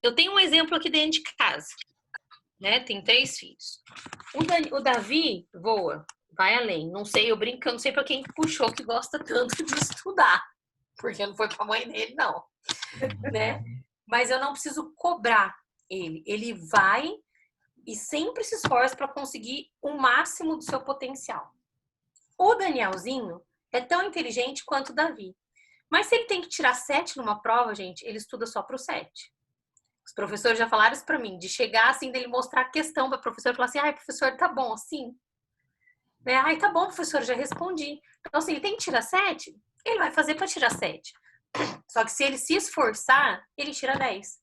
eu tenho um exemplo aqui dentro de casa, né? Tem 3 filhos. O Davi voa, vai além. Não sei, eu brinco, eu não sei para quem puxou que gosta tanto de estudar, porque não foi para a mãe dele, não, né? Mas eu não preciso cobrar ele. Ele vai e sempre se esforça para conseguir o máximo do seu potencial. O Danielzinho é tão inteligente quanto o Davi. Mas se ele tem que tirar 7 numa prova, gente, ele estuda só pro 7. Os professores já falaram isso para mim, de chegar assim, dele mostrar a questão para o professor e falar assim, ai, professor, tá bom, assim. Né? Ai, tá bom, professor, já respondi. Então, assim, ele tem que tirar 7, ele vai fazer para tirar 7. Só que se ele se esforçar, ele tira 10.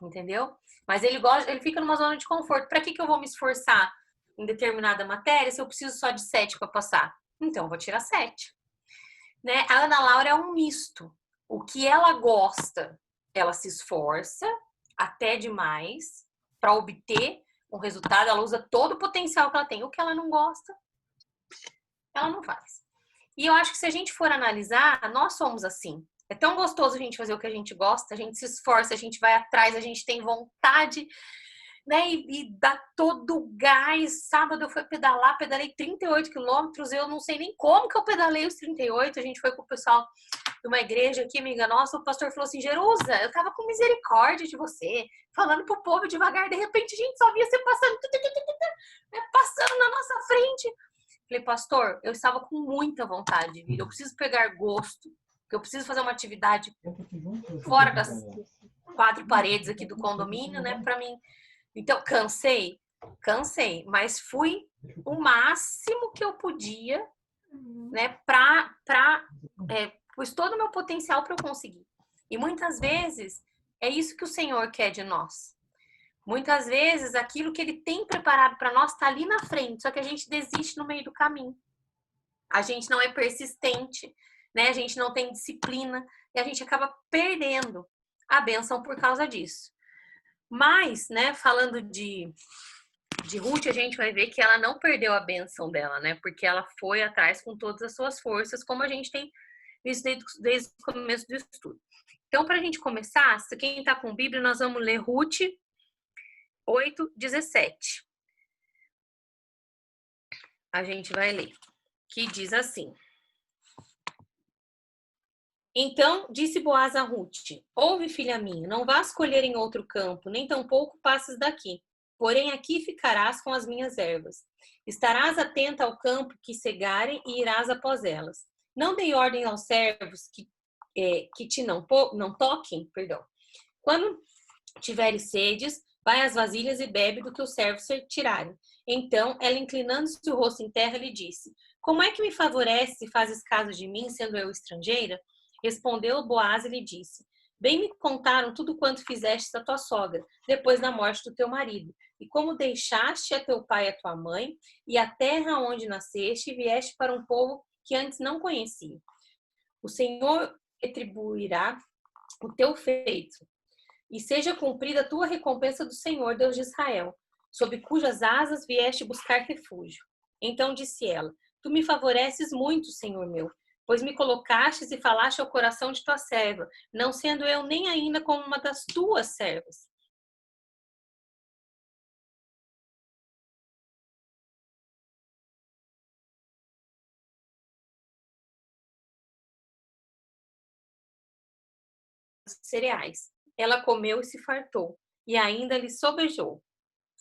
Entendeu? Mas ele gosta, ele fica numa zona de conforto. Para que eu vou me esforçar em determinada matéria se eu preciso só de 7 para passar? Então, eu vou tirar 7. Né? A Ana Laura é um misto. O que ela gosta, ela se esforça até demais para obter um resultado. Ela usa todo o potencial que ela tem. O que ela não gosta, ela não faz. E eu acho que se a gente for analisar, nós somos assim. É tão gostoso a gente fazer o que a gente gosta, a gente se esforça, a gente vai atrás, a gente tem vontade, né? E dá todo o gás. Sábado eu fui pedalar, pedalei 38 quilômetros, eu não sei nem como que eu pedalei os 38. A gente foi com o pessoal de uma igreja aqui, amiga nossa, o pastor falou assim, Jerusa, eu tava com misericórdia de você, falando pro povo devagar, de repente a gente só via você passando, passando na nossa frente. Falei, pastor, eu estava com muita vontade de vir, eu preciso pegar gosto, porque eu preciso fazer uma atividade fora das 4 paredes aqui do condomínio, né, para mim. Então, cansei, mas fui o máximo que eu podia, né, pus todo o meu potencial para eu conseguir. E muitas vezes é isso que o Senhor quer de nós. Muitas vezes aquilo que Ele tem preparado para nós está ali na frente, só que a gente desiste no meio do caminho. A gente não é persistente, né? A gente não tem disciplina e a gente acaba perdendo a bênção por causa disso. Mas, né, falando de Ruth, a gente vai ver que ela não perdeu a bênção dela, né? Porque ela foi atrás com todas as suas forças, como a gente tem visto desde o começo do estudo. Então, para a gente começar, se quem está com Bíblia, nós vamos ler Ruth 8:17. A gente vai ler, que diz assim. Então disse Boaz a Ruth, ouve, filha minha, não vás colher em outro campo, nem tampouco passes daqui. Porém aqui ficarás com as minhas ervas. Estarás atenta ao campo que cegarem e irás após elas. Não dei ordem aos servos que te não toquem, perdão. Quando tiveres sedes, vai às vasilhas e bebe do que os servos tirarem. Então ela, inclinando-se o rosto em terra, lhe disse, como é que me favorece e fazes caso de mim, sendo eu estrangeira? Respondeu Boaz e lhe disse, bem me contaram tudo quanto fizeste a tua sogra, depois da morte do teu marido, e como deixaste a teu pai e a tua mãe, e a terra onde nasceste, e vieste para um povo que antes não conhecia. O Senhor retribuirá o teu feito, e seja cumprida a tua recompensa do Senhor, Deus de Israel, sob cujas asas vieste buscar refúgio. Então disse ela, tu me favoreces muito, Senhor meu, pois me colocastes e falaste ao coração de tua serva, não sendo eu nem ainda como uma das tuas servas. Cereais. Ela comeu e se fartou, e ainda lhe sobejou.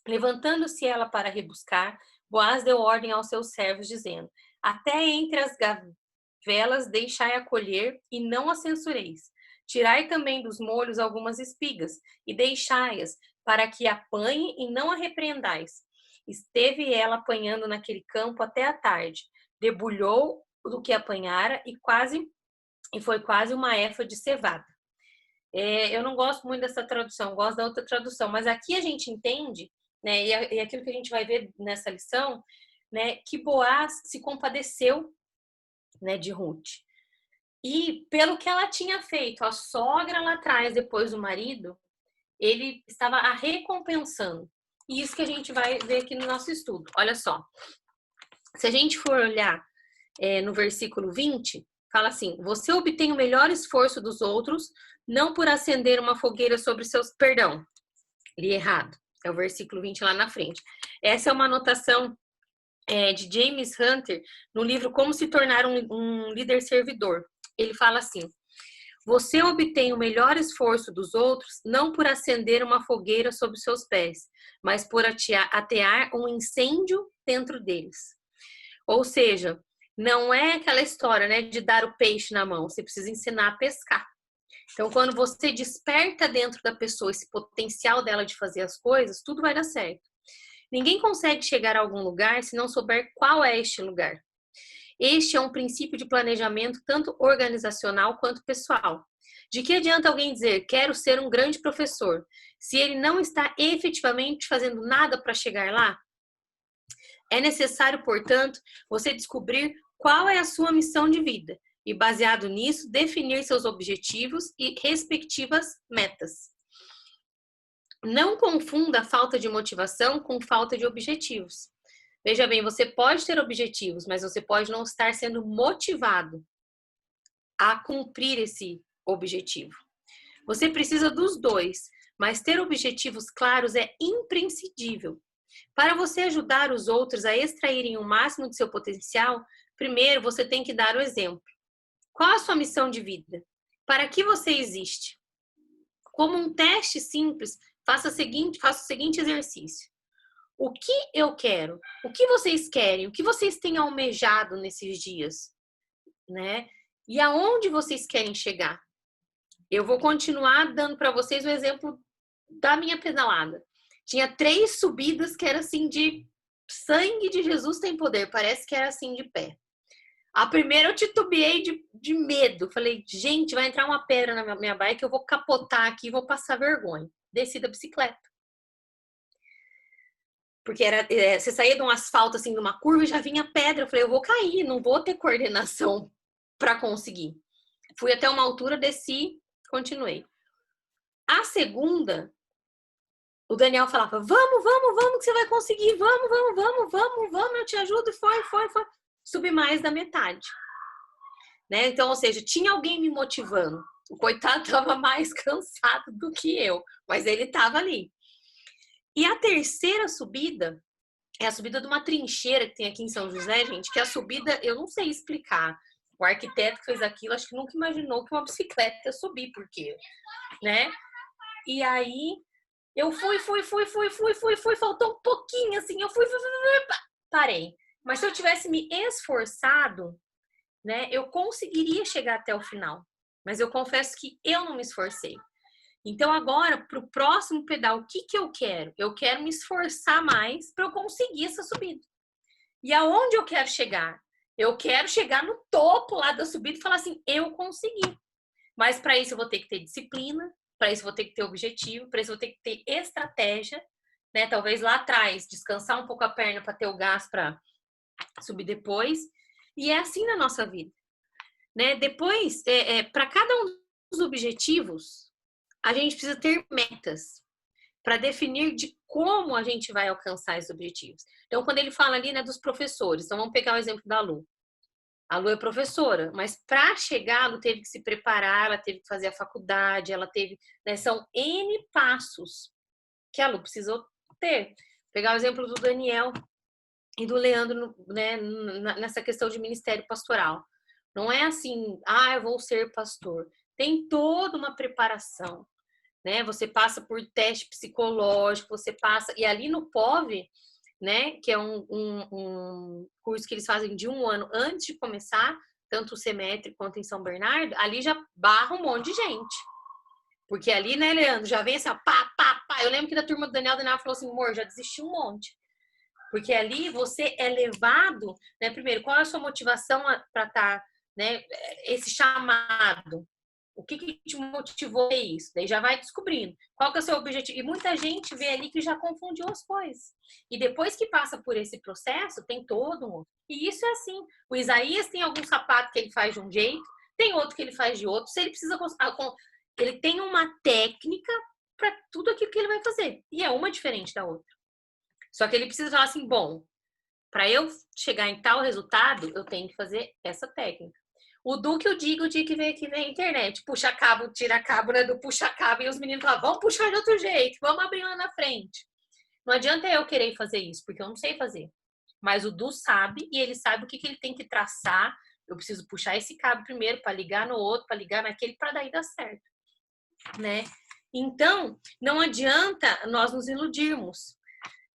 Levantando-se ela para rebuscar, Boaz deu ordem aos seus servos, dizendo, até entre as gavelas deixai a colher e não a censureis. Tirai também dos molhos algumas espigas e deixai-as para que apanhe e não a repreendais. Esteve ela apanhando naquele campo até a tarde. Debulhou do que apanhara e foi quase uma efa de cevada. Eu não gosto muito dessa tradução, gosto da outra tradução, mas aqui a gente entende, né, e aquilo que a gente vai ver nessa lição, né, que Boaz se compadeceu, né, de Ruth. E pelo que ela tinha feito, a sogra lá atrás, depois do marido, ele estava a recompensando. E isso que a gente vai ver aqui no nosso estudo. Olha só, se a gente for olhar no versículo 20, Fala assim: você obtém o melhor esforço dos outros, não por acender uma fogueira sobre seus... Perdão, li errado. É o versículo 20 lá na frente. Essa é uma anotação de James Hunter no livro Como se tornar um líder servidor. Ele fala assim: você obtém o melhor esforço dos outros não por acender uma fogueira sob seus pés, mas por atear um incêndio dentro deles. Ou seja, não é aquela história, né, de dar o peixe na mão, você precisa ensinar a pescar. Então, quando você desperta dentro da pessoa esse potencial dela de fazer as coisas, tudo vai dar certo. Ninguém consegue chegar a algum lugar se não souber qual é este lugar. Este é um princípio de planejamento tanto organizacional quanto pessoal. De que adianta alguém dizer, quero ser um grande professor, se ele não está efetivamente fazendo nada para chegar lá? É necessário, portanto, você descobrir qual é a sua missão de vida e, baseado nisso, definir seus objetivos e respectivas metas. Não confunda a falta de motivação com falta de objetivos. Veja bem, você pode ter objetivos, mas você pode não estar sendo motivado a cumprir esse objetivo. Você precisa dos dois, mas ter objetivos claros é imprescindível. Para você ajudar os outros a extraírem o máximo de seu potencial, primeiro você tem que dar o exemplo. Qual a sua missão de vida? Para que você existe? Como um teste simples, faça o seguinte exercício. O que eu quero? O que vocês querem? O que vocês têm almejado nesses dias? Né? E aonde vocês querem chegar? Eu vou continuar dando para vocês o exemplo da minha pedalada. Tinha 3 subidas que era assim de sangue de Jesus tem poder, parece que era assim de pé. A primeira eu titubeei de medo. Falei, gente, vai entrar uma pedra na minha bike, eu vou capotar aqui e vou passar vergonha. Desci da bicicleta. Porque você saía de um asfalto, assim, de uma curva e já vinha pedra. Eu falei, eu vou cair, não vou ter coordenação para conseguir. Fui até uma altura, desci, continuei. A segunda, o Daniel falava, vamos, que você vai conseguir, vamos, eu te ajudo. E foi. Subi mais da metade. Né? Então, ou seja, tinha alguém me motivando. O coitado estava mais cansado do que eu, mas ele estava ali. E a terceira subida é a subida de uma trincheira que tem aqui em São José, gente, que a subida, eu não sei explicar. O arquiteto que fez aquilo, acho que nunca imaginou que uma bicicleta ia subir, porque, né? E aí, eu fui, faltou um pouquinho, assim, eu fui, parei. Mas se eu tivesse me esforçado, né, eu conseguiria chegar até o final. Mas eu confesso que eu não me esforcei. Então, agora, para o próximo pedal, o que eu quero? Eu quero me esforçar mais para eu conseguir essa subida. E aonde eu quero chegar? Eu quero chegar no topo lá da subida e falar assim, eu consegui. Mas para isso eu vou ter que ter disciplina, para isso eu vou ter que ter objetivo, para isso eu vou ter que ter estratégia, né? Talvez lá atrás, descansar um pouco a perna para ter o gás para subir depois. E é assim na nossa vida. Né? Depois, para cada um dos objetivos, a gente precisa ter metas para definir de como a gente vai alcançar esses objetivos. Então, quando ele fala ali, né, dos professores, então vamos pegar o exemplo da Lu. A Lu é professora, mas para chegar, a Lu teve que se preparar, ela teve que fazer a faculdade, ela teve, né, são N passos que a Lu precisou ter. Vou pegar o exemplo do Daniel e do Leandro, né, nessa questão de ministério pastoral. Não é assim, eu vou ser pastor. Tem toda uma preparação, né? Você passa por teste psicológico, você passa... E ali no POV, né, que é um curso que eles fazem de 1 ano antes de começar, tanto o semestre quanto em São Bernardo, ali já barra um monte de gente. Porque ali, né, Leandro, já vem assim, ó, pá. Eu lembro que da turma do Daniel falou assim, amor, já desisti um monte. Porque ali você é levado, né, primeiro, qual é a sua motivação para estar, né, esse chamado? O que te motivou a isso? Daí já vai descobrindo. Qual que é o seu objetivo? E muita gente vê ali que já confundiu as coisas. E depois que passa por esse processo, tem todo um outro. E isso é assim. O Isaías tem algum sapato que ele faz de um jeito, tem outro que ele faz de outro. Se ele precisa... Ele tem uma técnica para tudo aquilo que ele vai fazer. E é uma diferente da outra. Só que ele precisa falar assim, bom, para eu chegar em tal resultado, eu tenho que fazer essa técnica. O Du que eu digo o dia que vem aqui na internet. Puxa cabo, tira cabo, né? Do puxa cabo. E os meninos falam, vamos puxar de outro jeito. Vamos abrir lá na frente. Não adianta eu querer fazer isso, porque eu não sei fazer. Mas o Du sabe e ele sabe o que ele tem que traçar. Eu preciso puxar esse cabo primeiro para ligar no outro, para ligar naquele, para daí dar certo, né? Então, não adianta nós nos iludirmos,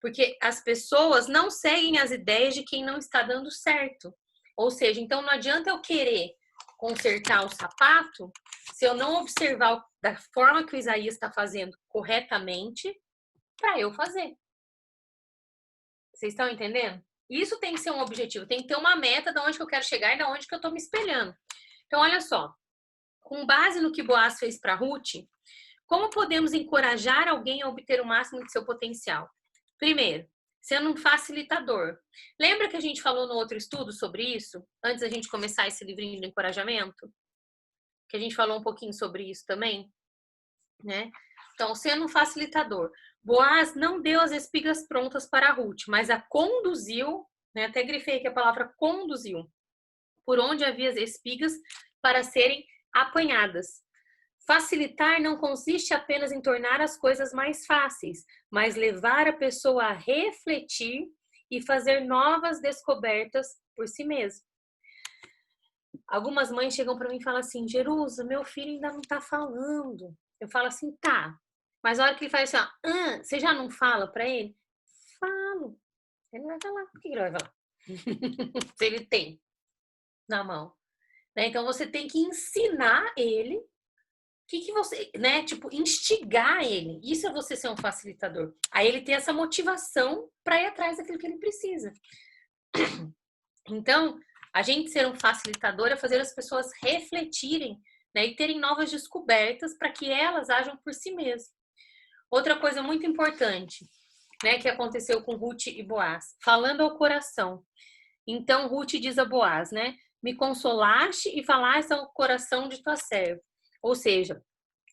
porque as pessoas não seguem as ideias de quem não está dando certo. Ou seja, então não adianta eu querer consertar o sapato se eu não observar da forma que o Isaías está fazendo corretamente para eu fazer. Vocês estão entendendo? Isso tem que ser um objetivo, tem que ter uma meta de onde que eu quero chegar e de onde que eu estou me espelhando. Então, olha só, com base no que Boaz fez para Ruth, como podemos encorajar alguém a obter o máximo de seu potencial? Primeiro, sendo um facilitador. Lembra que a gente falou no outro estudo sobre isso? Antes da gente começar esse livrinho de encorajamento? Que a gente falou um pouquinho sobre isso também, né? Então, sendo um facilitador. Boaz não deu as espigas prontas para Ruth, mas a conduziu, né? Até grifei aqui a palavra conduziu, por onde havia as espigas para serem apanhadas. Facilitar não consiste apenas em tornar as coisas mais fáceis, mas levar a pessoa a refletir e fazer novas descobertas por si mesma. Algumas mães chegam para mim e falam assim, Jerusa, meu filho ainda não está falando. Eu falo assim, tá. Mas a hora que ele fala assim, ó, você já não fala para ele? Falo. Ele vai falar. Por que ele vai falar? Se ele tem na mão. Né? Então, você tem que ensinar ele que você, né, tipo, instigar ele. Isso é você ser um facilitador. Aí ele tem essa motivação para ir atrás daquilo que ele precisa. Então, a gente ser um facilitador é fazer as pessoas refletirem, né, e terem novas descobertas para que elas ajam por si mesmas. Outra coisa muito importante, né, que aconteceu com Ruth e Boaz, falando ao coração. Então, Ruth diz a Boaz, né, me consolaste e falaste ao coração de tua serva. Ou seja,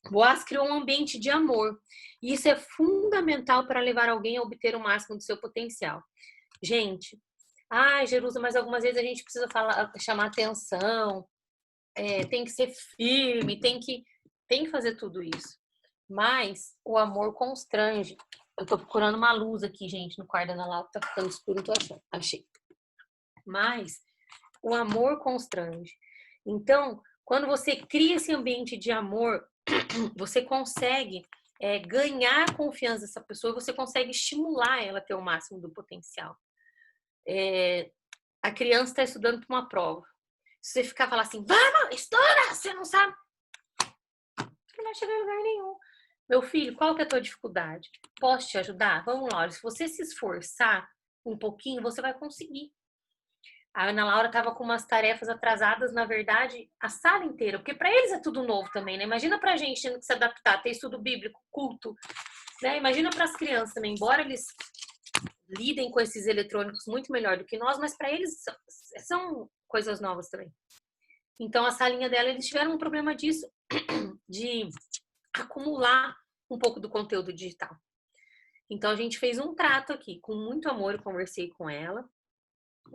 Boaz criou um ambiente de amor. E isso é fundamental para levar alguém a obter o máximo do seu potencial. Gente, Jerusa, mas algumas vezes a gente precisa chamar atenção, tem que ser firme, tem que fazer tudo isso. Mas o amor constrange. Eu tô procurando uma luz aqui, gente, no quarto da Ana Laura, tá ficando escuro, não tô achando. Achei. Mas o amor constrange. Então, quando você cria esse ambiente de amor, você consegue ganhar a confiança dessa pessoa, você consegue estimular ela a ter o máximo do potencial. A criança está estudando para uma prova. Se você ficar falando assim, vamos, estuda, você não sabe, você não vai chegar em lugar nenhum. Meu filho, qual que é a tua dificuldade? Posso te ajudar? Vamos lá, se você se esforçar um pouquinho, você vai conseguir. A Ana Laura estava com umas tarefas atrasadas, na verdade, a sala inteira, porque para eles é tudo novo também, né? Imagina para a gente tendo que se adaptar, ter estudo bíblico, culto, né? Imagina para as crianças também, embora eles lidem com esses eletrônicos muito melhor do que nós, mas para eles são coisas novas também. Então, a salinha dela, eles tiveram um problema disso, de acumular um pouco do conteúdo digital. Então, a gente fez um trato aqui, com muito amor, eu conversei com ela.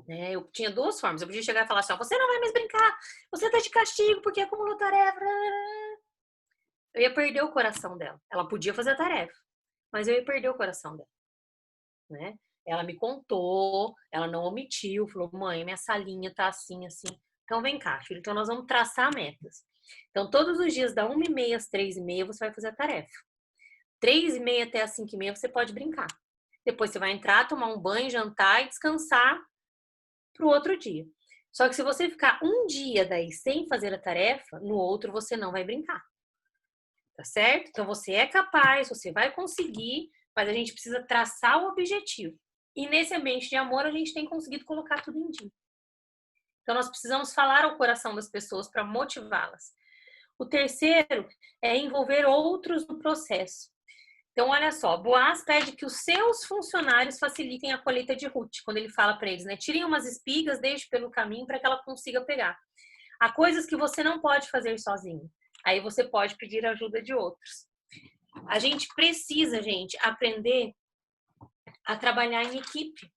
Eu tinha duas formas. Eu podia chegar e falar assim, você não vai mais brincar, você tá de castigo porque acumulou tarefa. Eu ia perder o coração dela. Ela podia fazer a tarefa, mas eu ia perder o coração dela, né? Ela me contou, ela não omitiu, falou, mãe, minha salinha tá assim, assim. Então vem cá, filho, então nós vamos traçar metas. Então todos os dias, da 1h30 às 3h30, você vai fazer a tarefa. 3h30 até às 5h30 você pode brincar. Depois você vai entrar, tomar um banho, jantar e descansar pro outro dia. Só que se você ficar um dia daí sem fazer a tarefa, no outro você não vai brincar. Tá certo? Então você é capaz, você vai conseguir, mas a gente precisa traçar o objetivo. E nesse ambiente de amor a gente tem conseguido colocar tudo em dia. Então nós precisamos falar ao coração das pessoas para motivá-las. O terceiro é envolver outros no processo. Então, olha só, Boaz pede que os seus funcionários facilitem a colheita de Ruth, quando ele fala para eles, né? Tirem umas espigas, deixem pelo caminho para que ela consiga pegar. Há coisas que você não pode fazer sozinho. Aí você pode pedir a ajuda de outros. A gente precisa, gente, aprender a trabalhar em equipe,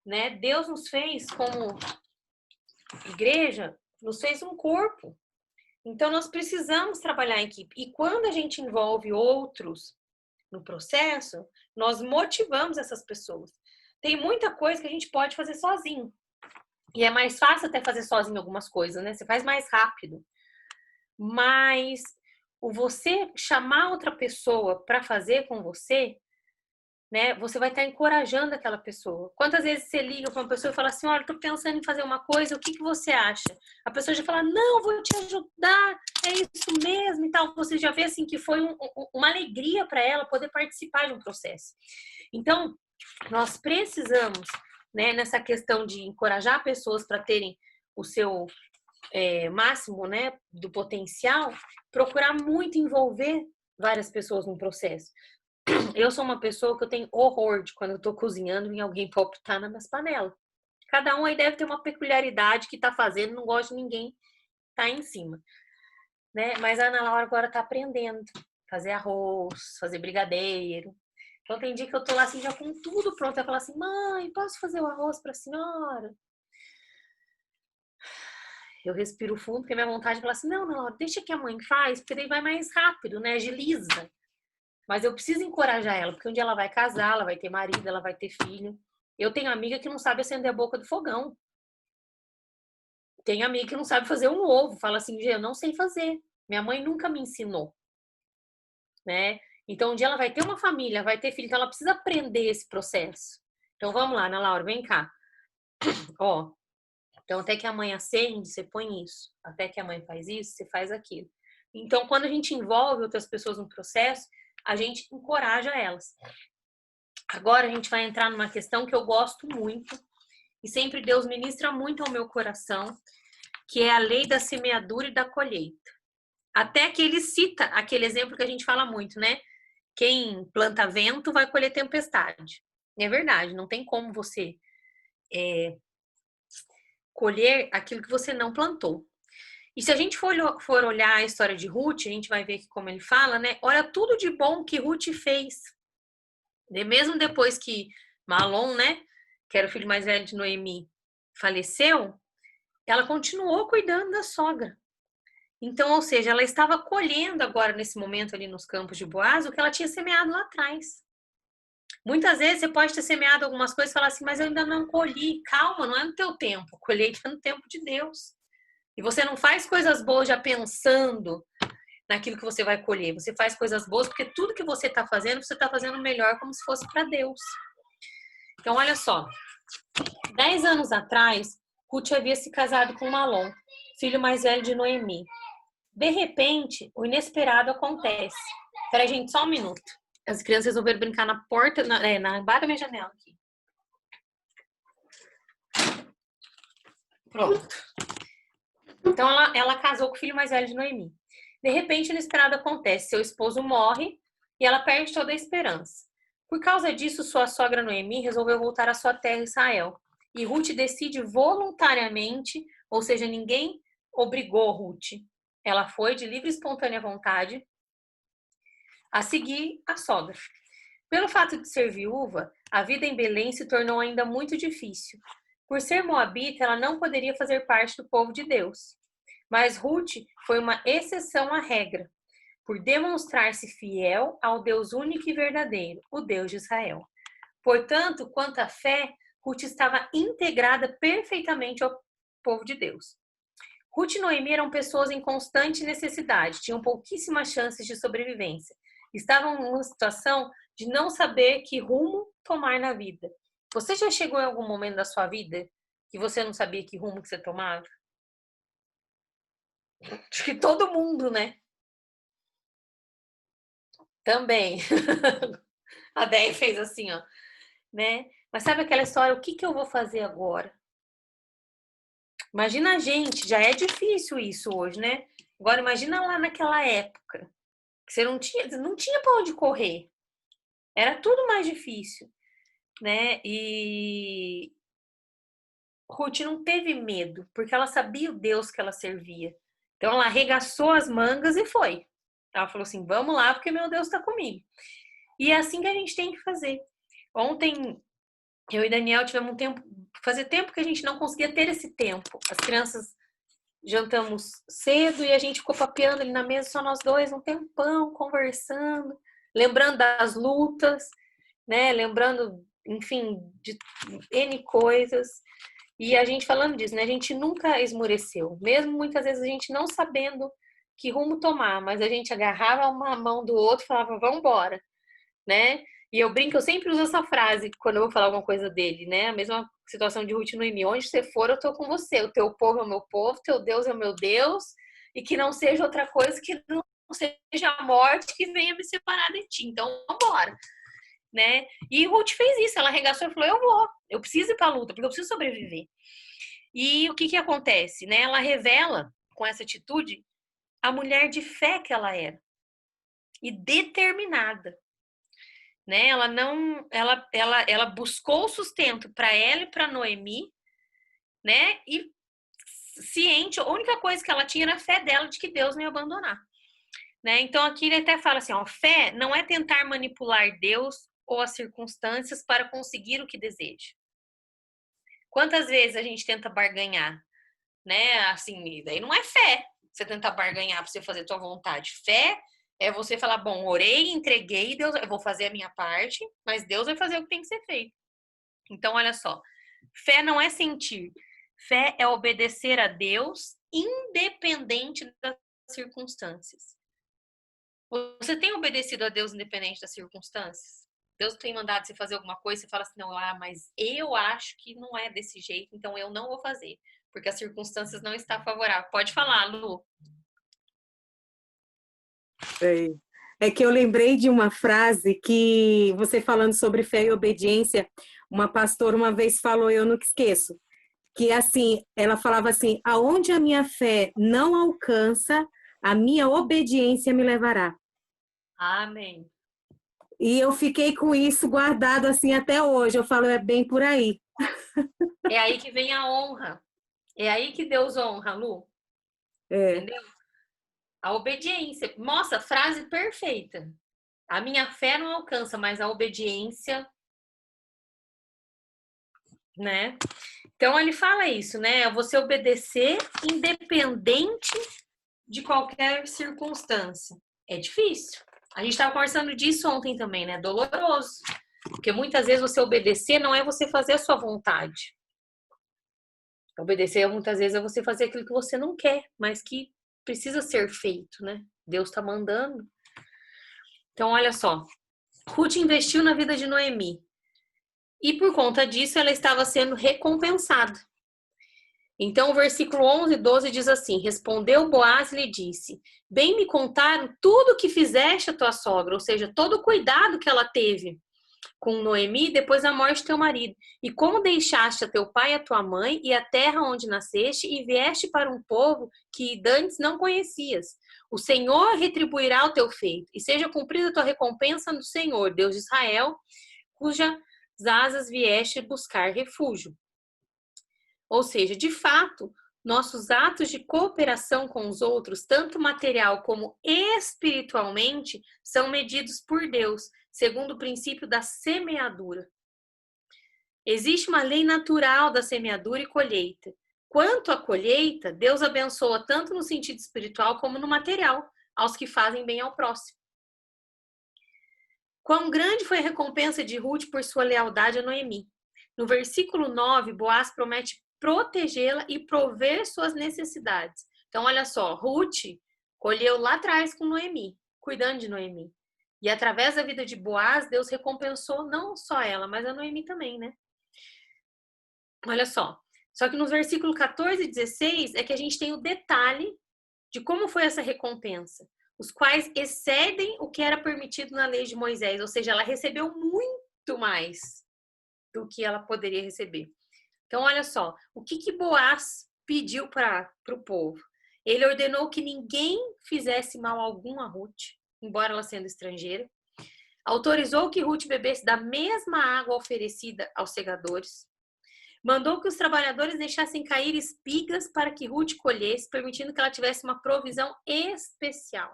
né? Deus nos fez como igreja, nos fez um corpo. Então, nós precisamos trabalhar em equipe. E quando a gente envolve outros no processo, nós motivamos essas pessoas. Tem muita coisa que a gente pode fazer sozinho. E é mais fácil até fazer sozinho algumas coisas, né? Você faz mais rápido. Mas o você chamar outra pessoa para fazer com você, né? Você vai estar encorajando aquela pessoa. Quantas vezes você liga para uma pessoa e fala assim, olha, estou pensando em fazer uma coisa, o que você acha? A pessoa já fala, não, vou te ajudar, é isso mesmo e tal. Você já vê assim que foi uma alegria para ela poder participar de um processo. Então, nós precisamos, né, nessa questão de encorajar pessoas para terem o seu máximo, né, do potencial, procurar muito envolver várias pessoas no processo. Eu sou uma pessoa que eu tenho horror de quando eu tô cozinhando e alguém palpitar nas minhas panelas. Cada um aí deve ter uma peculiaridade que tá fazendo, não gosta de ninguém tá em cima, né? Mas a Ana Laura agora tá aprendendo a fazer arroz, fazer brigadeiro. Então tem dia que eu tô lá assim já com tudo pronto, ela fala assim: "Mãe, posso fazer o arroz pra senhora?" Eu respiro fundo, porque minha vontade é falar assim: "Não, não, deixa que a mãe faz, porque daí vai mais rápido, né? Agiliza." Mas eu preciso encorajar ela, porque um dia ela vai casar, ela vai ter marido, ela vai ter filho. Eu tenho amiga que não sabe acender a boca do fogão. Tem amiga que não sabe fazer um ovo. Fala assim, eu não sei fazer. Minha mãe nunca me ensinou, né? Então, um dia ela vai ter uma família, vai ter filho, então ela precisa aprender esse processo. Então, vamos lá, Ana Laura, vem cá. Ó, então até que a mãe acende, você põe isso. Até que a mãe faz isso, você faz aquilo. Então, quando a gente envolve outras pessoas no processo, a gente encoraja elas. Agora a gente vai entrar numa questão que eu gosto muito e sempre Deus ministra muito ao meu coração, que é a lei da semeadura e da colheita. Até que ele cita aquele exemplo que a gente fala muito, né? Quem planta vento vai colher tempestade. É verdade, não tem como você colher aquilo que você não plantou. E se a gente for olhar a história de Ruth, a gente vai ver que, como ele fala, né? Olha tudo de bom que Ruth fez. Mesmo depois que Malom, né, que era o filho mais velho de Noemi, faleceu, ela continuou cuidando da sogra. Então, ou seja, ela estava colhendo agora, nesse momento ali nos campos de Boaz, o que ela tinha semeado lá atrás. Muitas vezes você pode ter semeado algumas coisas e falar assim, mas eu ainda não colhi. Calma, não é no teu tempo. Colheita é no tempo de Deus. E você não faz coisas boas já pensando naquilo que você vai colher. Você faz coisas boas porque tudo que você está fazendo melhor como se fosse para Deus. Então, olha só. 10 anos atrás, Ruth havia se casado com Malom, filho mais velho de Noemi. De repente, o inesperado acontece. Peraí, gente, só um minuto. As crianças resolveram brincar na porta, na barra da minha janela aqui. Pronto. Então, ela casou com o filho mais velho de Noemi. De repente, o inesperado acontece. Seu esposo morre e ela perde toda a esperança. Por causa disso, sua sogra Noemi resolveu voltar à sua terra, Israel. E Ruth decide voluntariamente, ou seja, ninguém obrigou Ruth. Ela foi de livre e espontânea vontade a seguir a sogra. Pelo fato de ser viúva, a vida em Belém se tornou ainda muito difícil. Por ser moabita, ela não poderia fazer parte do povo de Deus. Mas Ruth foi uma exceção à regra, por demonstrar-se fiel ao Deus único e verdadeiro, o Deus de Israel. Portanto, quanto à fé, Ruth estava integrada perfeitamente ao povo de Deus. Ruth e Noemi eram pessoas em constante necessidade, tinham pouquíssimas chances de sobrevivência. Estavam numa situação de não saber que rumo tomar na vida. Você já chegou em algum momento da sua vida que você não sabia que rumo que você tomava? Acho que todo mundo, né? Também. A Déia fez assim, ó, né? Mas sabe aquela história, o que eu vou fazer agora? Imagina a gente, já é difícil isso hoje, né? Agora imagina lá naquela época, que você não tinha para onde correr. Era tudo mais difícil, né? E Ruth não teve medo, porque ela sabia o Deus que ela servia. Então ela arregaçou as mangas e foi. Ela falou assim: vamos lá, porque meu Deus está comigo. E é assim que a gente tem que fazer. Ontem, eu e Daniel tivemos fazia tempo que a gente não conseguia ter esse tempo. As crianças jantamos cedo e a gente ficou papeando ali na mesa, só nós dois, um tempão, conversando, lembrando das lutas, né? Lembrando, enfim, de N coisas. E a gente falando disso, né? A gente nunca esmoreceu, mesmo muitas vezes a gente não sabendo que rumo tomar, mas a gente agarrava uma mão do outro e falava, vamos embora, né? E eu brinco, eu sempre uso essa frase quando eu vou falar alguma coisa dele, né? A mesma situação de Ruth e Noemi, onde você for, eu tô com você. O teu povo é o meu povo, teu Deus é o meu Deus, e que não seja outra coisa que não seja a morte que venha me separar de ti. Então, vambora, né? E Ruth fez isso, ela arregaçou e falou, eu preciso ir pra luta, porque eu preciso sobreviver. E o que que acontece, né? Ela revela, com essa atitude, a mulher de fé que ela era. E determinada. Né? Ela não, ela buscou sustento para ela e para Noemi, né? E ciente, a única coisa que ela tinha era a fé dela de que Deus não ia abandonar, né? Então aqui ele até fala assim, ó, fé não é tentar manipular Deus ou as circunstâncias para conseguir o que deseja. Quantas vezes a gente tenta barganhar, né? Assim, daí não é fé. Você tentar barganhar para você fazer a tua vontade. Fé é você falar, bom, orei, entreguei, Deus, eu vou fazer a minha parte, mas Deus vai fazer o que tem que ser feito. Então, olha só, fé não é sentir, fé é obedecer a Deus independente das circunstâncias. Você tem obedecido a Deus independente das circunstâncias? Deus tem mandado você fazer alguma coisa, você fala assim, não, mas eu acho que não é desse jeito, então eu não vou fazer, porque as circunstâncias não estão favoráveis. Pode falar, Lu. É que eu lembrei de uma frase que você falando sobre fé e obediência, uma pastora uma vez falou, eu nunca esqueço, que assim, ela falava assim, aonde a minha fé não alcança, a minha obediência me levará. Amém. E eu fiquei com isso guardado assim até hoje. Eu falo, é bem por aí. É aí que vem a honra. É aí que Deus honra, Lu. É. Entendeu? A obediência. Nossa, frase perfeita. A minha fé não alcança, mas a obediência, né? Então ele fala isso, né? Você obedecer independente de qualquer circunstância. É difícil. A gente estava conversando disso ontem também, né? Doloroso. Porque muitas vezes você obedecer não é você fazer a sua vontade. Obedecer muitas vezes é você fazer aquilo que você não quer, mas que precisa ser feito, né? Deus está mandando. Então, olha só. Ruth investiu na vida de Noemi. E por conta disso, ela estava sendo recompensada. Então, o versículo 11 e 12 diz assim: Respondeu Boaz e lhe disse: Bem me contaram tudo o que fizeste a tua sogra, ou seja, todo o cuidado que ela teve com Noemi depois da morte de teu marido, e como deixaste a teu pai e a tua mãe e a terra onde nasceste e vieste para um povo que dantes não conhecias. O Senhor retribuirá o teu feito, e seja cumprida a tua recompensa no Senhor, Deus de Israel, cujas asas vieste buscar refúgio. Ou seja, de fato, nossos atos de cooperação com os outros, tanto material como espiritualmente, são medidos por Deus, segundo o princípio da semeadura. Existe uma lei natural da semeadura e colheita. Quanto à colheita, Deus abençoa tanto no sentido espiritual como no material, aos que fazem bem ao próximo. Quão grande foi a recompensa de Ruth por sua lealdade a Noemi. No versículo 9, Boaz promete protegê-la e prover suas necessidades. Então, olha só, Ruth colheu lá atrás com Noemi, cuidando de Noemi. E através da vida de Boaz, Deus recompensou não só ela, mas a Noemi também, né? Olha só. Só que nos versículos 14 e 16 é que a gente tem o detalhe de como foi essa recompensa, os quais excedem o que era permitido na lei de Moisés, ou seja, ela recebeu muito mais do que ela poderia receber. Então, olha só, o que Boaz pediu para o povo? Ele ordenou que ninguém fizesse mal algum a Ruth, embora ela sendo estrangeira. Autorizou que Ruth bebesse da mesma água oferecida aos segadores. Mandou que os trabalhadores deixassem cair espigas para que Ruth colhesse, permitindo que ela tivesse uma provisão especial.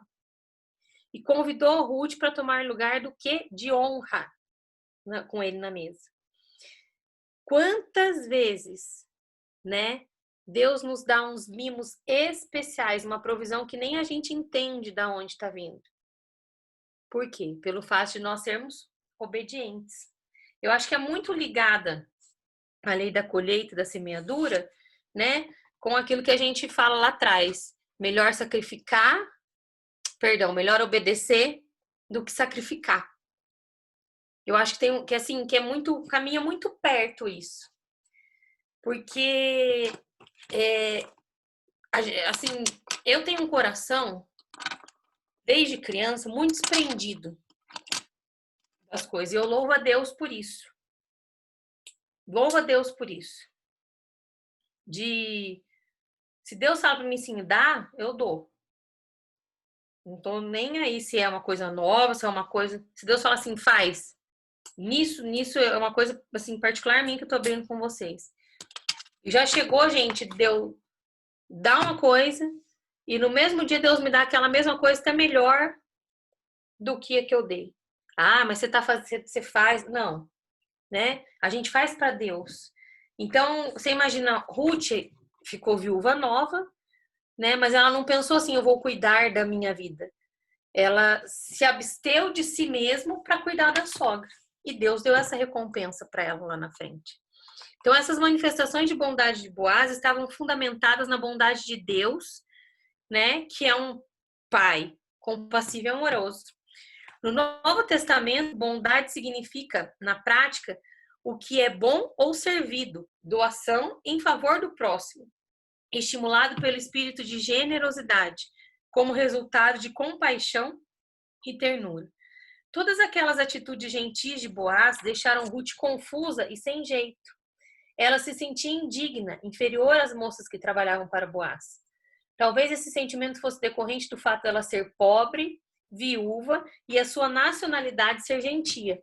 E convidou Ruth para tomar lugar do que? De honra com ele na mesa. Quantas vezes, né, Deus nos dá uns mimos especiais, uma provisão que nem a gente entende de onde está vindo. Por quê? Pelo fato de nós sermos obedientes. Eu acho que é muito ligada a lei da colheita, da semeadura, né? Com aquilo que a gente fala lá atrás. Melhor melhor obedecer do que sacrificar. Eu acho que tem que assim, que é muito, caminha muito perto isso. Porque assim, eu tenho um coração desde criança muito desprendido das coisas. E eu louvo a Deus por isso. Louvo a Deus por isso. Se Deus sabe para mim sim dar, eu dou. Não tô nem aí se é uma coisa nova, se é uma coisa. Se Deus fala assim, faz. Nisso é uma coisa, assim, particularmente que eu tô abrindo com vocês. Já chegou, gente, Deus dá uma coisa e no mesmo dia Deus me dá aquela mesma coisa até melhor do que a que eu dei. Ah, mas você faz. Não, né? A gente faz para Deus. Então, você imagina, Ruth ficou viúva nova, né? Mas ela não pensou assim, eu vou cuidar da minha vida. Ela se absteu de si mesmo para cuidar da sogra. E Deus deu essa recompensa para ela lá na frente. Então, essas manifestações de bondade de Boaz estavam fundamentadas na bondade de Deus, né? Que é um pai compassivo e amoroso. No Novo Testamento, bondade significa, na prática, o que é bom ou servido, doação em favor do próximo, estimulado pelo espírito de generosidade, como resultado de compaixão e ternura. Todas aquelas atitudes gentis de Boaz deixaram Ruth confusa e sem jeito. Ela se sentia indigna, inferior às moças que trabalhavam para Boaz. Talvez esse sentimento fosse decorrente do fato dela ser pobre, viúva e a sua nacionalidade ser gentia.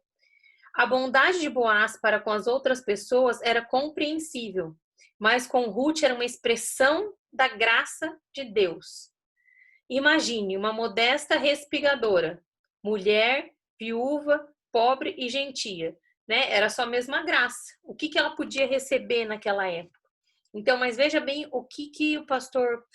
A bondade de Boaz para com as outras pessoas era compreensível, mas com Ruth era uma expressão da graça de Deus. Imagine uma modesta respigadora, mulher, viúva, pobre e gentia, né? Era só a mesma graça. O que ela podia receber naquela época? Então, mas veja bem o que o pastor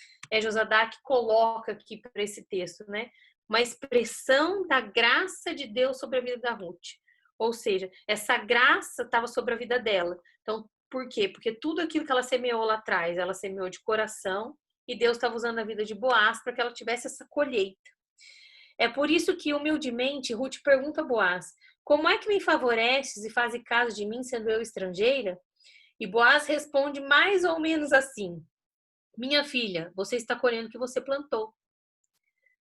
Josadak coloca aqui para esse texto, né? Uma expressão da graça de Deus sobre a vida da Ruth. Ou seja, essa graça estava sobre a vida dela. Então, por quê? Porque tudo aquilo que ela semeou lá atrás, ela semeou de coração e Deus estava usando a vida de Boaz para que ela tivesse essa colheita. É por isso que, humildemente, Ruth pergunta a Boaz: como é que me favoreces e fazes caso de mim, sendo eu estrangeira? E Boaz responde mais ou menos assim: minha filha, você está colhendo o que você plantou.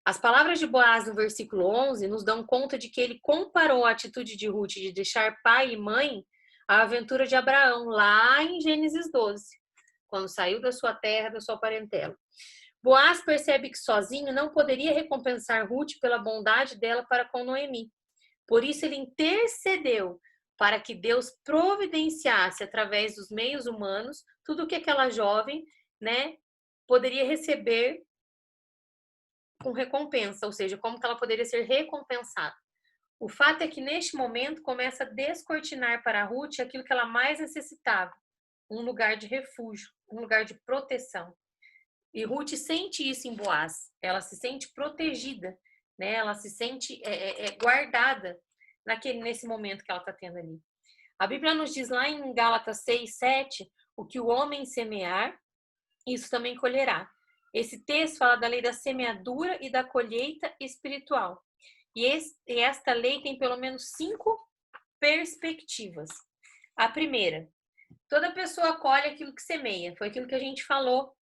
As palavras de Boaz no versículo 11 nos dão conta de que ele comparou a atitude de Ruth de deixar pai e mãe à aventura de Abraão, lá em Gênesis 12, quando saiu da sua terra, da sua parentela. Boaz percebe que sozinho não poderia recompensar Ruth pela bondade dela para com Noemi. Por isso ele intercedeu para que Deus providenciasse através dos meios humanos tudo o que aquela jovem, né, poderia receber com recompensa, ou seja, como que ela poderia ser recompensada. O fato é que neste momento começa a descortinar para a Ruth aquilo que ela mais necessitava, um lugar de refúgio, um lugar de proteção. E Ruth sente isso em Boaz, ela se sente protegida, né? Ela se sente guardada nesse momento que ela está tendo ali. A Bíblia nos diz lá em Gálatas 6, 7, o que o homem semear, isso também colherá. Esse texto fala da lei da semeadura e da colheita espiritual. E esta lei tem pelo menos 5 perspectivas. A primeira, toda pessoa colhe aquilo que semeia. Foi aquilo que a gente falou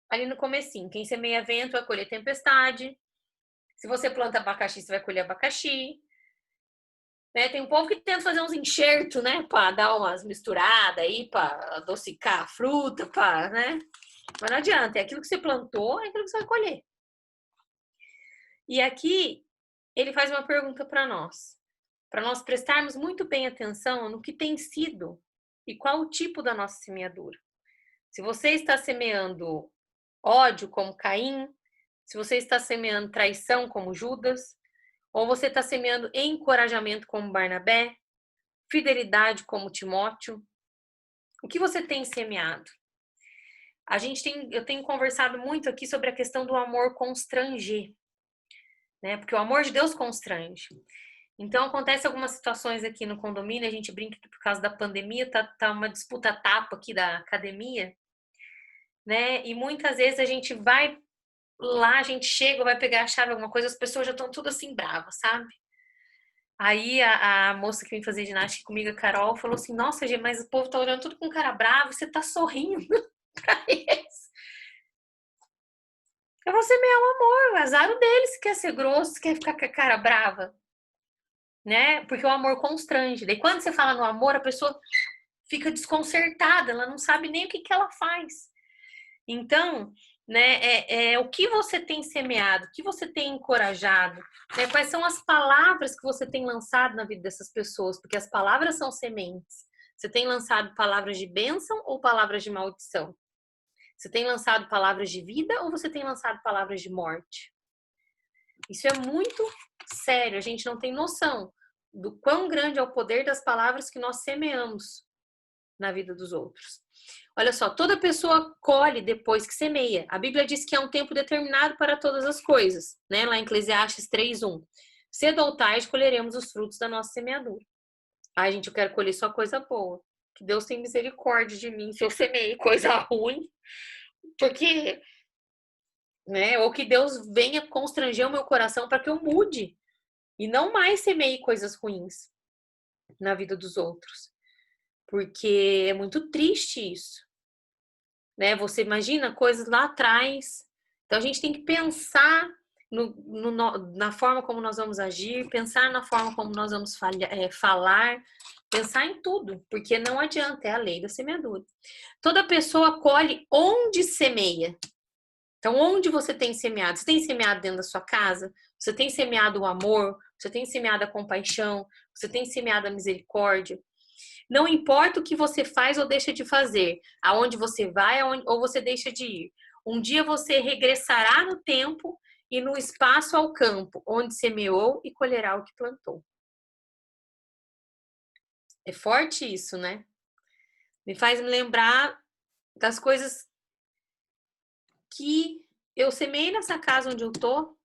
ali no comecinho. Quem semeia vento vai colher tempestade. Se você planta abacaxi, você vai colher abacaxi. Né? Tem um povo que tenta fazer uns enxertos, né? Para dar umas misturadas aí, para adocicar a fruta, né? Mas não adianta, é aquilo que você plantou, é aquilo que você vai colher. E aqui ele faz uma pergunta para nós prestarmos muito bem atenção no que tem sido e qual o tipo da nossa semeadura. Se você está semeando ódio como Caim, se você está semeando traição como Judas, ou você está semeando encorajamento como Barnabé, fidelidade como Timóteo, o que você tem semeado? eu tenho conversado muito aqui sobre a questão do amor constranger, né? Porque o amor de Deus constrange. Então, acontece algumas situações aqui no condomínio, a gente brinca que por causa da pandemia tá uma disputa tapa aqui da academia, né? E muitas vezes a gente vai lá, a gente chega, vai pegar a chave, alguma coisa, as pessoas já estão tudo assim bravas, sabe? Aí a moça que vem fazer ginástica comigo, a Carol, falou assim: Nossa, gente, mas o povo tá olhando tudo com cara bravo, você tá sorrindo pra eles. É você meu amor, o azar deles se quer ser grosso, se quer ficar com a cara brava, né? Porque o amor constrange. Daí quando você fala no amor, a pessoa fica desconcertada, ela não sabe nem o que ela faz. Então, né, é o que você tem semeado, o que você tem encorajado, né? Quais são as palavras que você tem lançado na vida dessas pessoas, porque as palavras são sementes. Você tem lançado palavras de bênção ou palavras de maldição? Você tem lançado palavras de vida ou você tem lançado palavras de morte? Isso é muito sério, a gente não tem noção do quão grande é o poder das palavras que nós semeamos na vida dos outros. Olha só, toda pessoa colhe depois que semeia. A Bíblia diz que há um tempo determinado para todas as coisas, né? Lá em Eclesiastes 3:1. Cedo ou tarde colheremos os frutos da nossa semeadura. Ai, gente, eu quero colher só coisa boa. Que Deus tenha misericórdia de mim se eu semeei coisa ruim. Porque, né? Ou que Deus venha constranger o meu coração para que eu mude. E não mais semeie coisas ruins na vida dos outros. Porque é muito triste isso, né? Você imagina coisas lá atrás. Então a gente tem que pensar na forma como nós vamos agir, pensar na forma como nós vamos falar, pensar em tudo, porque não adianta, é a lei da semeadura. Toda pessoa colhe onde semeia. Então, onde você tem semeado? Você tem semeado dentro da sua casa? Você tem semeado o amor? Você tem semeado a compaixão? Você tem semeado a misericórdia? Não importa o que você faz ou deixa de fazer, aonde você vai ou você deixa de ir. Um dia você regressará no tempo e no espaço ao campo, onde semeou e colherá o que plantou. É forte isso, né? Me faz me lembrar das coisas que eu semeei nessa casa onde eu tô,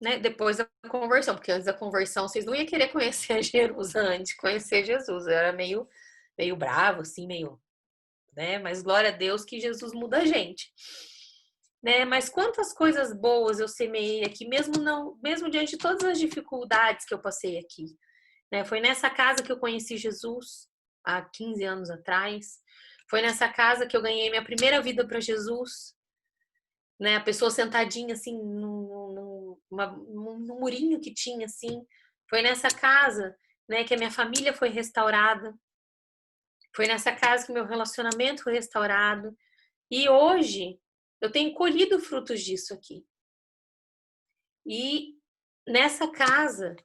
né? Depois da conversão, porque antes da conversão vocês não iam querer conhecer Jerusalém antes de conhecer Jesus. Eu era meio bravo, assim, meio, né? Mas glória a Deus que Jesus muda a gente, né? Mas quantas coisas boas eu semeei aqui, mesmo diante de todas as dificuldades que eu passei aqui, né? Foi nessa casa que eu conheci Jesus há 15 anos atrás. Foi nessa casa que eu ganhei minha primeira vida para Jesus, né? A pessoa sentadinha assim no murinho que tinha assim. Foi nessa casa, né, que a minha família foi restaurada. Foi nessa casa que meu relacionamento foi restaurado. E hoje eu tenho colhido frutos disso aqui. E nessa casa,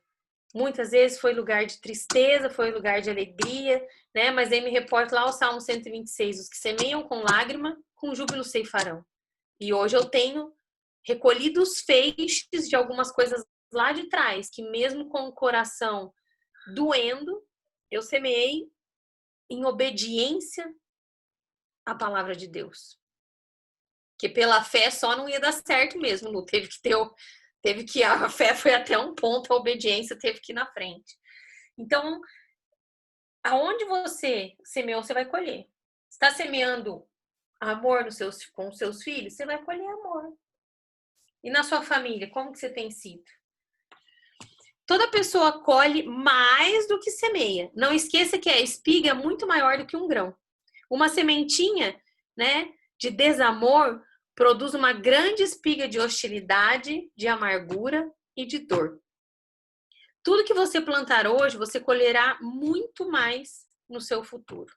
muitas vezes foi lugar de tristeza, foi lugar de alegria, né? Mas aí me reporto lá ao Salmo 126, os que semeiam com lágrima, com júbilo ceifarão. E hoje eu tenho recolhido os feixes de algumas coisas lá de trás, que mesmo com o coração doendo, eu semeei em obediência à palavra de Deus. Que pela fé só não ia dar certo mesmo, Lu. Teve que a fé foi até um ponto, a obediência teve que ir na frente. Então, aonde você semeou, você vai colher. Está semeando amor com os seus filhos, você vai colher amor. E na sua família, como que você tem sido? Toda pessoa colhe mais do que semeia. Não esqueça que a espiga é muito maior do que um grão. Uma sementinha, né, de desamor produz uma grande espiga de hostilidade, de amargura e de dor. Tudo que você plantar hoje, você colherá muito mais no seu futuro.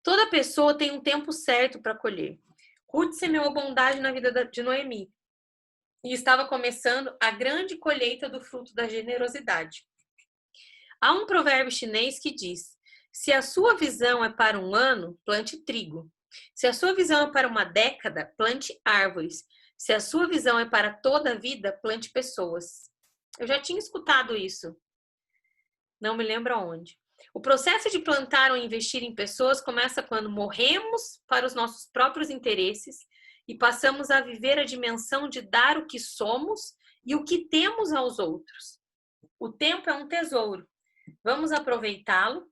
Toda pessoa tem um tempo certo para colher. Ruth semeou bondade na vida de Noemi e estava começando a grande colheita do fruto da generosidade. Há um provérbio chinês que diz: se a sua visão é para um ano, plante trigo. Se a sua visão é para uma década, plante árvores. Se a sua visão é para toda a vida, plante pessoas. Eu já tinha escutado isso. Não me lembro aonde. O processo de plantar ou investir em pessoas começa quando morremos para os nossos próprios interesses e passamos a viver a dimensão de dar o que somos e o que temos aos outros. O tempo é um tesouro. Vamos aproveitá-lo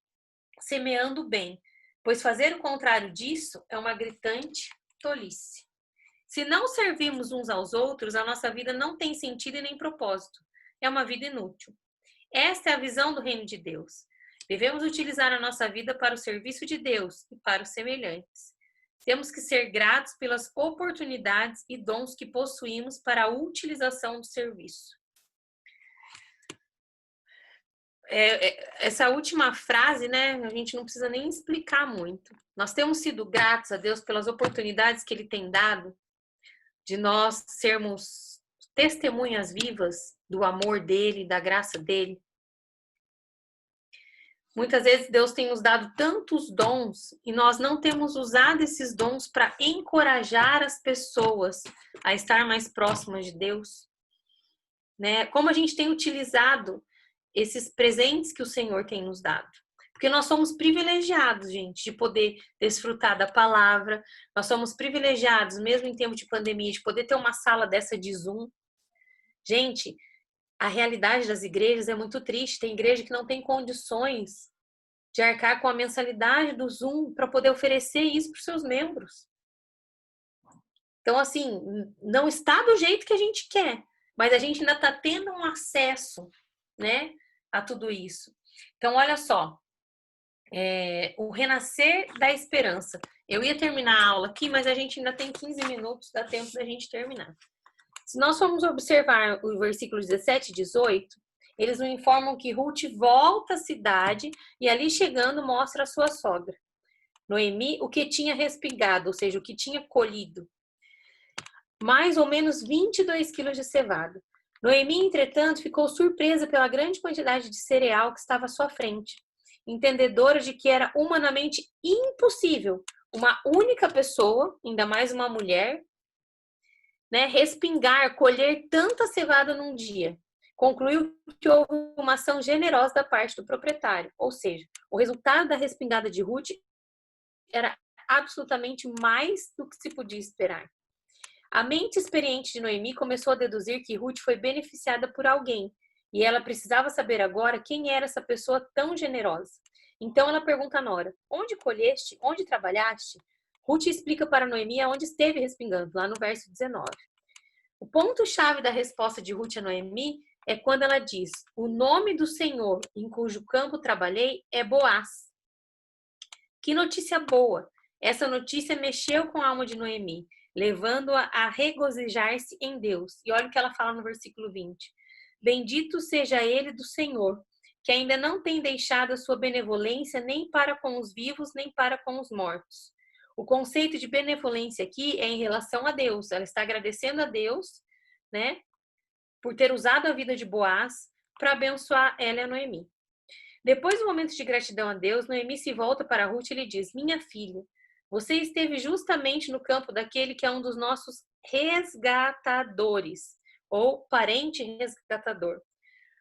semeando bem, pois fazer o contrário disso é uma gritante tolice. Se não servimos uns aos outros, a nossa vida não tem sentido e nem propósito. É uma vida inútil. Esta é a visão do reino de Deus. Devemos utilizar a nossa vida para o serviço de Deus e para os semelhantes. Temos que ser gratos pelas oportunidades e dons que possuímos para a utilização do serviço. Essa última frase, né, a gente não precisa nem explicar muito. Nós temos sido gratos a Deus pelas oportunidades que Ele tem dado de nós sermos testemunhas vivas do amor dEle, da graça dEle. Muitas vezes Deus tem nos dado tantos dons e nós não temos usado esses dons para encorajar as pessoas a estar mais próximas de Deus, né? Como a gente tem utilizado esses presentes que o Senhor tem nos dado. Porque nós somos privilegiados, gente, de poder desfrutar da palavra. Nós somos privilegiados, mesmo em tempo de pandemia, de poder ter uma sala dessa de Zoom. Gente, a realidade das igrejas é muito triste. Tem igreja que não tem condições de arcar com a mensalidade do Zoom para poder oferecer isso para os seus membros. Então, assim, não está do jeito que a gente quer, mas a gente ainda está tendo um acesso, né, a tudo isso. Então, olha só, o renascer da esperança. Eu ia terminar a aula aqui, mas a gente ainda tem 15 minutos, dá tempo da gente terminar. Se nós formos observar o versículo 17 e 18, eles nos informam que Ruth volta à cidade e ali chegando mostra a sua sogra, Noemi, o que tinha respingado, ou seja, o que tinha colhido. Mais ou menos 22 quilos de cevada. Noemi, entretanto, ficou surpresa pela grande quantidade de cereal que estava à sua frente, entendedora de que era humanamente impossível uma única pessoa, ainda mais uma mulher, né, respingar, colher tanta cevada num dia. Concluiu que houve uma ação generosa da parte do proprietário, ou seja, o resultado da respingada de Ruth era absolutamente mais do que se podia esperar. A mente experiente de Noemi começou a deduzir que Ruth foi beneficiada por alguém, e ela precisava saber agora quem era essa pessoa tão generosa. Então ela pergunta a Nora: onde colheste? Onde trabalhaste? Ruth explica para Noemi aonde esteve respingando, lá no verso 19. O ponto-chave da resposta de Ruth a Noemi é quando ela diz: o nome do Senhor em cujo campo trabalhei é Boaz. Que notícia boa! Essa notícia mexeu com a alma de Noemi, levando-a a regozijar-se em Deus. E olha o que ela fala no versículo 20. Bendito seja ele do Senhor, que ainda não tem deixado a sua benevolência nem para com os vivos, nem para com os mortos. O conceito de benevolência aqui é em relação a Deus. Ela está agradecendo a Deus, né, por ter usado a vida de Boaz para abençoar ela e a Noemi. Depois do momento de gratidão a Deus, Noemi se volta para Ruth e lhe diz: minha filha, você esteve justamente no campo daquele que é um dos nossos resgatadores, ou parente resgatador.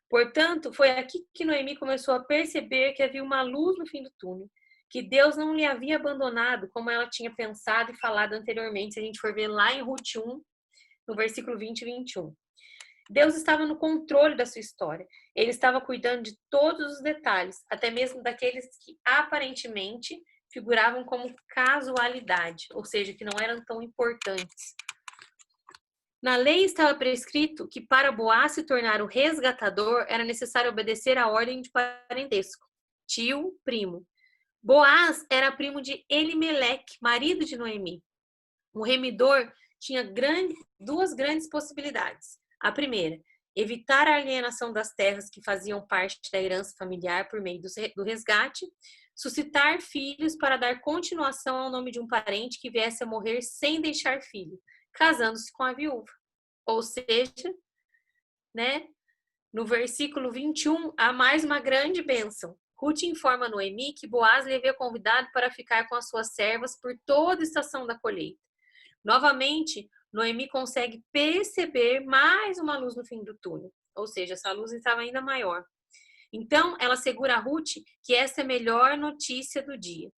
Portanto, foi aqui que Noemi começou a perceber que havia uma luz no fim do túnel, que Deus não lhe havia abandonado, como ela tinha pensado e falado anteriormente, se a gente for ver lá em Ruth 1, no versículo 20 e 21. Deus estava no controle da sua história. Ele estava cuidando de todos os detalhes, até mesmo daqueles que aparentemente figuravam como casualidade, ou seja, que não eram tão importantes. Na lei estava prescrito que para Boaz se tornar o resgatador era necessário obedecer à ordem de parentesco, tio, primo. Boaz era primo de Elimeleque, marido de Noemi. O remidor tinha duas grandes possibilidades. A primeira, evitar a alienação das terras que faziam parte da herança familiar por meio do resgate, suscitar filhos para dar continuação ao nome de um parente que viesse a morrer sem deixar filho, casando-se com a viúva. Ou seja, né, no versículo 21, há mais uma grande bênção. Ruth informa a Noemi que Boaz lhe havia convidado para ficar com as suas servas por toda a estação da colheita. Novamente, Noemi consegue perceber mais uma luz no fim do túnel. Ou seja, essa luz estava ainda maior. Então, ela segura a Ruth que essa é a melhor notícia do dia.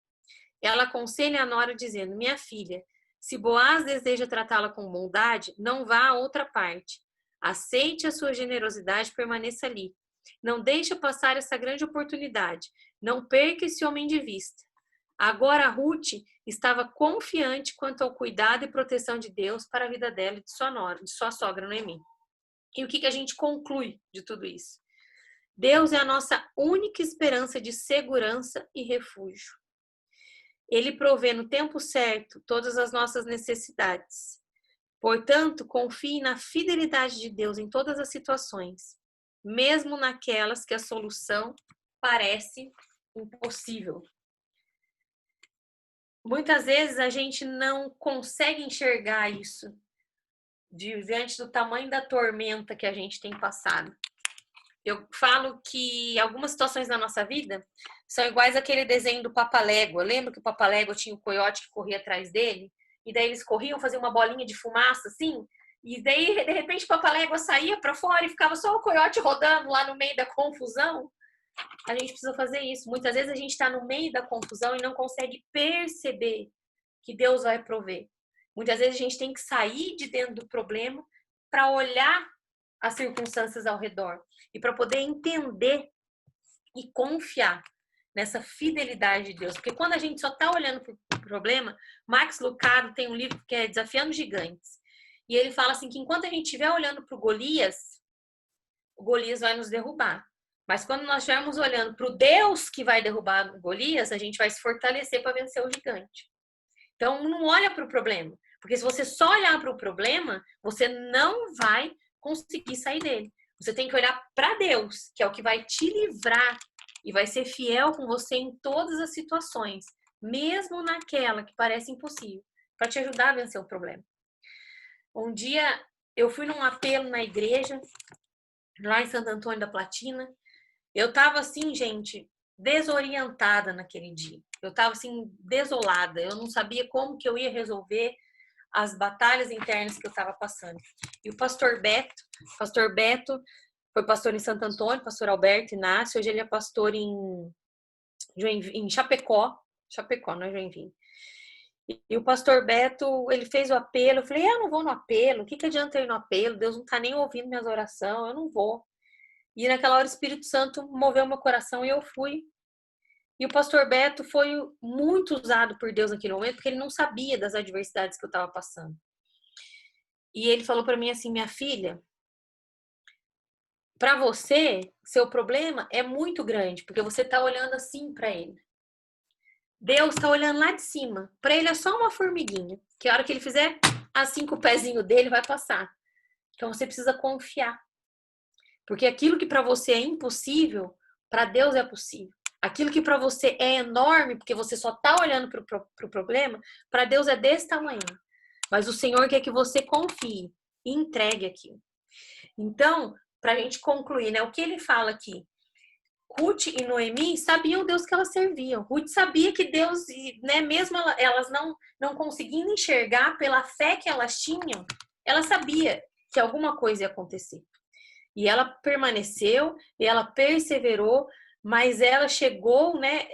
Ela aconselha a nora dizendo: minha filha, se Boaz deseja tratá-la com bondade, não vá a outra parte. Aceite a sua generosidade e permaneça ali. Não deixe passar essa grande oportunidade. Não perca esse homem de vista. Agora, Ruth estava confiante quanto ao cuidado e proteção de Deus para a vida dela e de sua sogra Noemi. E o que a gente conclui de tudo isso? Deus é a nossa única esperança de segurança e refúgio. Ele provê no tempo certo todas as nossas necessidades. Portanto, confie na fidelidade de Deus em todas as situações, mesmo naquelas que a solução parece impossível. Muitas vezes a gente não consegue enxergar isso diante do tamanho da tormenta que a gente tem passado. Eu falo que algumas situações da nossa vida são iguais àquele desenho do Papalégua. Lembra que o Papalégua tinha o coiote que corria atrás dele? E daí eles corriam, faziam uma bolinha de fumaça, assim. E daí, de repente, o Papalégua saía para fora e ficava só o coiote rodando lá no meio da confusão. A gente precisa fazer isso. Muitas vezes a gente está no meio da confusão e não consegue perceber que Deus vai prover. Muitas vezes a gente tem que sair de dentro do problema para olhar as circunstâncias ao redor e para poder entender e confiar nessa fidelidade de Deus. Porque quando a gente só está olhando para o problema, Max Lucado tem um livro que é Desafiando Gigantes. E ele fala assim que enquanto a gente estiver olhando para o Golias vai nos derrubar. Mas quando nós estivermos olhando para o Deus que vai derrubar o Golias, a gente vai se fortalecer para vencer o gigante. Então, não olha para o problema. Porque se você só olhar para o problema, você não vai conseguir sair dele. Você tem que olhar para Deus, que é o que vai te livrar e vai ser fiel com você em todas as situações, mesmo naquela que parece impossível, para te ajudar a vencer o problema. Um dia eu fui num apelo na igreja, lá em Santo Antônio da Platina. Eu tava assim, gente, desorientada naquele dia. Eu tava assim, desolada. Eu não sabia como que eu ia resolver as batalhas internas que eu estava passando. E o pastor Beto foi pastor em Santo Antônio, pastor Alberto Inácio, hoje ele é pastor em Chapecó, não é Joinville. E o pastor Beto, ele fez o apelo, eu falei, eu não vou no apelo, o que adianta eu ir no apelo? Deus não tá nem ouvindo minhas orações, eu não vou. E naquela hora o Espírito Santo moveu meu coração e eu fui. E o pastor Beto foi muito usado por Deus naquele momento, porque ele não sabia das adversidades que eu estava passando. E ele falou para mim assim, minha filha, para você, seu problema é muito grande, porque você está olhando assim para ele. Deus está olhando lá de cima. Para ele é só uma formiguinha, que a hora que ele fizer assim com o pezinho dele, vai passar. Então você precisa confiar. Porque aquilo que para você é impossível, para Deus é possível. Aquilo que para você é enorme, porque você só está olhando para o problema, para Deus é desse tamanho. Mas o Senhor quer que você confie e entregue aquilo. Então, para a gente concluir, né, o que ele fala aqui? Ruth e Noemi sabiam o Deus que elas serviam. Ruth sabia que Deus, né, mesmo elas não conseguindo enxergar pela fé que elas tinham, ela sabia que alguma coisa ia acontecer. E ela permaneceu, e ela perseverou, mas ela chegou, né?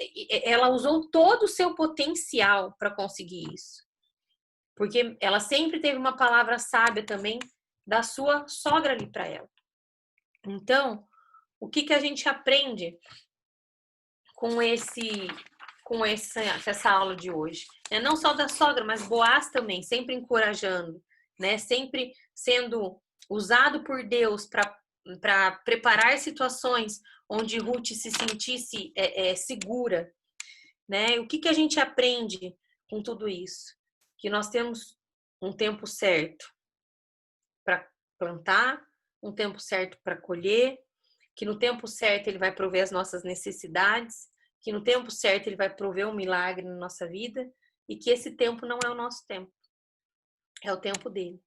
Ela usou todo o seu potencial para conseguir isso. Porque ela sempre teve uma palavra sábia também da sua sogra ali para ela. Então, o que a gente aprende com essa aula de hoje? Não só da sogra, mas Boaz também, sempre encorajando, né? Sempre sendo usado por Deus para preparar situações onde Ruth se sentisse segura, né? O que a gente aprende com tudo isso? Que nós temos um tempo certo para plantar, um tempo certo para colher, que no tempo certo ele vai prover as nossas necessidades, que no tempo certo ele vai prover um milagre na nossa vida e que esse tempo não é o nosso tempo, é o tempo dele.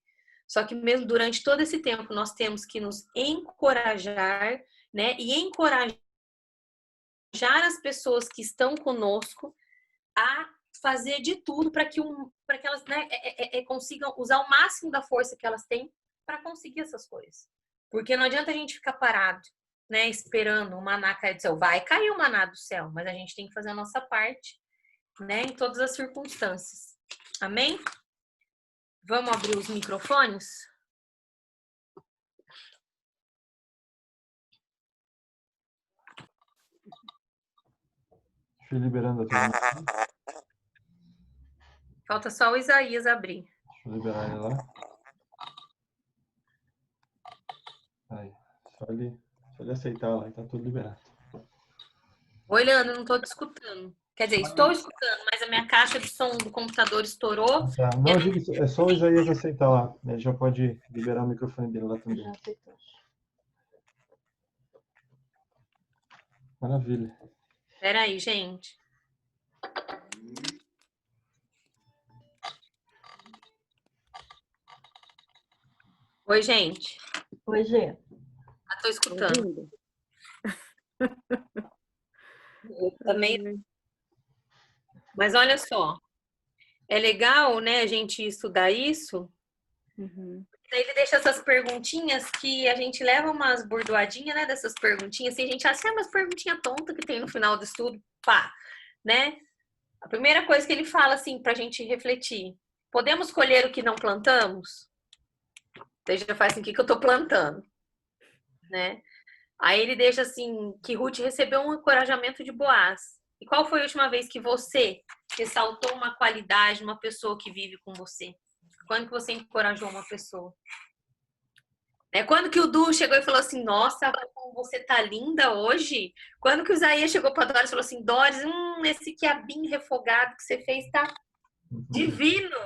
Só que mesmo durante todo esse tempo nós temos que nos encorajar, né? E encorajar as pessoas que estão conosco a fazer de tudo para que elas, né, consigam usar o máximo da força que elas têm para conseguir essas coisas. Porque não adianta a gente ficar parado. né, esperando o maná cair do céu. Vai cair o maná do céu, mas a gente tem que fazer a nossa parte, né, em todas as circunstâncias. Amém? Vamos abrir os microfones? Deixa eu ir liberando a tua mão. Falta só o Isaías abrir. Deixa eu liberar ele lá. Aí, só ele aceitar lá e tá tudo liberado. Oi, Leandro, não tô te escutando. Quer dizer, estou escutando, mas a minha caixa de som do computador estourou. Tá. Não, eu digo, é só o Isaías aceitar lá. Ele já pode liberar o microfone dele lá também. Maravilha. Espera aí, gente. Oi, gente. Oi, Gê. Tô escutando. Eu também. Mas olha só, é legal, né, a gente estudar isso. Uhum. Ele deixa essas perguntinhas que a gente leva umas bordoadinhas, né, dessas perguntinhas, assim, a gente acha umas perguntinhas tontas que tem no final do estudo, pá, né? A primeira coisa que ele fala, assim, pra gente refletir, podemos colher o que não plantamos? Daí já faz assim, o que eu tô plantando, né? Aí ele deixa assim, que Ruth recebeu um encorajamento de Boaz. E qual foi a última vez que você ressaltou uma qualidade, uma pessoa que vive com você? Quando que você encorajou uma pessoa? Quando que o Du chegou e falou assim, nossa, como você tá linda hoje? Quando que o Isaías chegou pra Doris e falou assim, Doris, esse quiabinho refogado que você fez tá divino.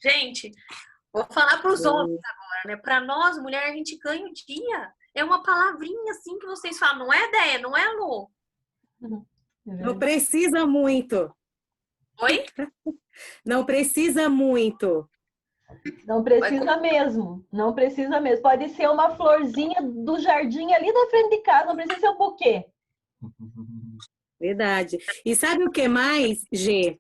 Gente, vou falar pros homens agora, né? Pra nós, mulher, a gente ganha o dia. É uma palavrinha assim que vocês falam, não é ideia, não é, Lu? Não precisa muito. Oi? Não precisa muito. Não precisa mesmo, não precisa mesmo. Pode ser uma florzinha do jardim ali na frente de casa, não precisa ser um buquê. Verdade. E sabe o que mais, Gê?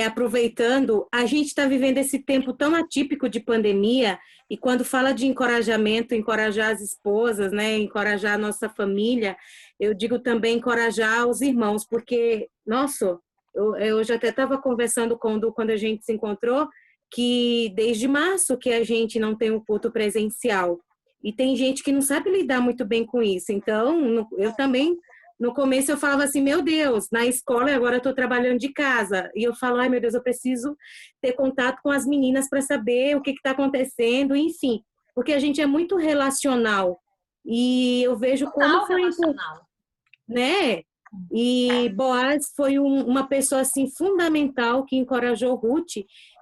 Aproveitando, a gente está vivendo esse tempo tão atípico de pandemia, e quando fala de encorajamento, encorajar as esposas, né, encorajar a nossa família, eu digo também encorajar os irmãos, porque, nossa, eu já até estava conversando com o Du quando a gente se encontrou, que desde março que a gente não tem o culto presencial, e tem gente que não sabe lidar muito bem com isso, então eu também. No começo eu falava assim, meu Deus, na escola agora eu estou trabalhando de casa. E eu falo, ai meu Deus, eu preciso ter contato com as meninas para saber o que está acontecendo, enfim. Porque a gente é muito relacional. E eu vejo como foi, relacional. né? E Boaz foi uma pessoa assim fundamental que encorajou Ruth.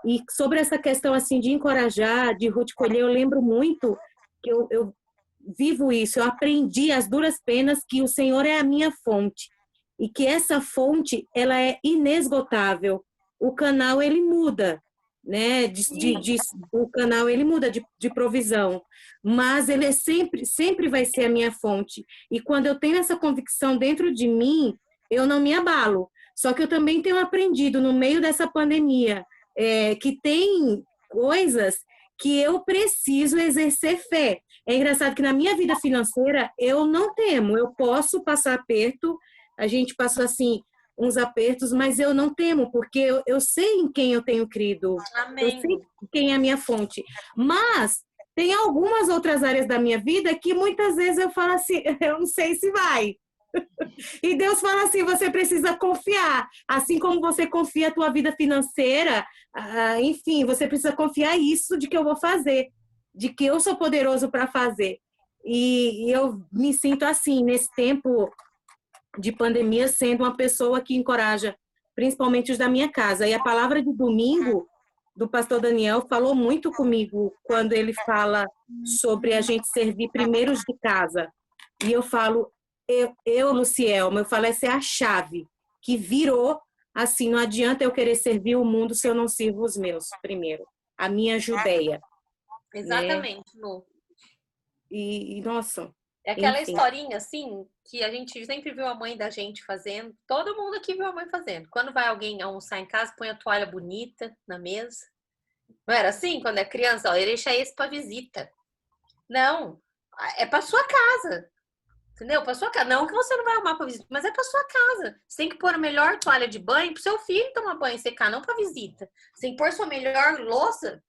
E sobre essa questão assim de encorajar, de Ruth colher, eu lembro muito que eu vivo isso, eu aprendi às duras penas que o Senhor é a minha fonte e que essa fonte ela é inesgotável. O canal ele muda, né? O canal ele muda de provisão, mas ele sempre vai ser a minha fonte. E quando eu tenho essa convicção dentro de mim, eu não me abalo. Só que eu também tenho aprendido no meio dessa pandemia que tem coisas que eu preciso exercer fé. É engraçado que na minha vida financeira eu não temo, eu posso passar aperto, a gente passou assim uns apertos, mas eu não temo, porque eu sei em quem eu tenho crido, eu Amém. sei quem é a minha fonte. Mas tem algumas outras áreas da minha vida que muitas vezes eu falo assim, eu não sei se vai. E Deus fala assim, você precisa confiar. Assim como você confia a tua vida financeira, enfim, você precisa confiar isso de que eu vou fazer, de que eu sou poderoso para fazer. E eu me sinto assim, nesse tempo de pandemia, sendo uma pessoa que encoraja, principalmente os da minha casa. E a palavra de domingo do pastor Daniel falou muito comigo quando ele fala sobre a gente servir primeiros de casa. E eu falo, Lucielma, eu falo, essa é a chave que virou, assim, não adianta eu querer servir o mundo se eu não sirvo os meus primeiro. A minha Judéia. Exatamente, né? Lu. E, nossa... É aquela enfim. historinha, assim, que a gente sempre viu a mãe da gente fazendo. Todo mundo aqui viu a mãe fazendo. Quando vai alguém almoçar em casa, põe a toalha bonita na mesa. Não era assim quando é criança? Ó, deixa esse para visita. Não. É pra sua casa. Entendeu? Pra sua casa. Não que você não vai arrumar pra visita, mas é pra sua casa. Você tem que pôr a melhor toalha de banho pro seu filho tomar banho e secar, não pra visita. Você tem que pôr sua melhor louça,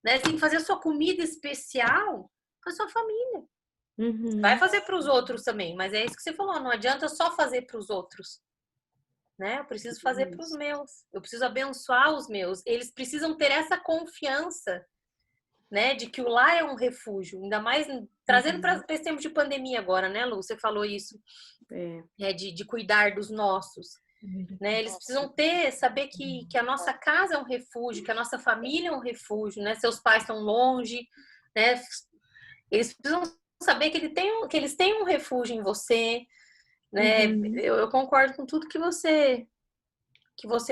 né? Você tem que fazer a sua comida especial pra sua família. Vai fazer pros outros também, mas é isso que você falou. Não adianta só fazer pros outros. Né? Eu preciso fazer pros meus. Eu preciso abençoar os meus. Eles precisam ter essa confiança, né, de que o lar é um refúgio, ainda mais trazendo para esse tempo de pandemia agora, né, Lu? Você falou isso, de cuidar dos nossos, né? Eles precisam saber que a nossa casa é um refúgio, que a nossa família é um refúgio, né? Seus pais estão longe, né? Eles precisam saber que eles têm um refúgio em você, né? Eu concordo com tudo que você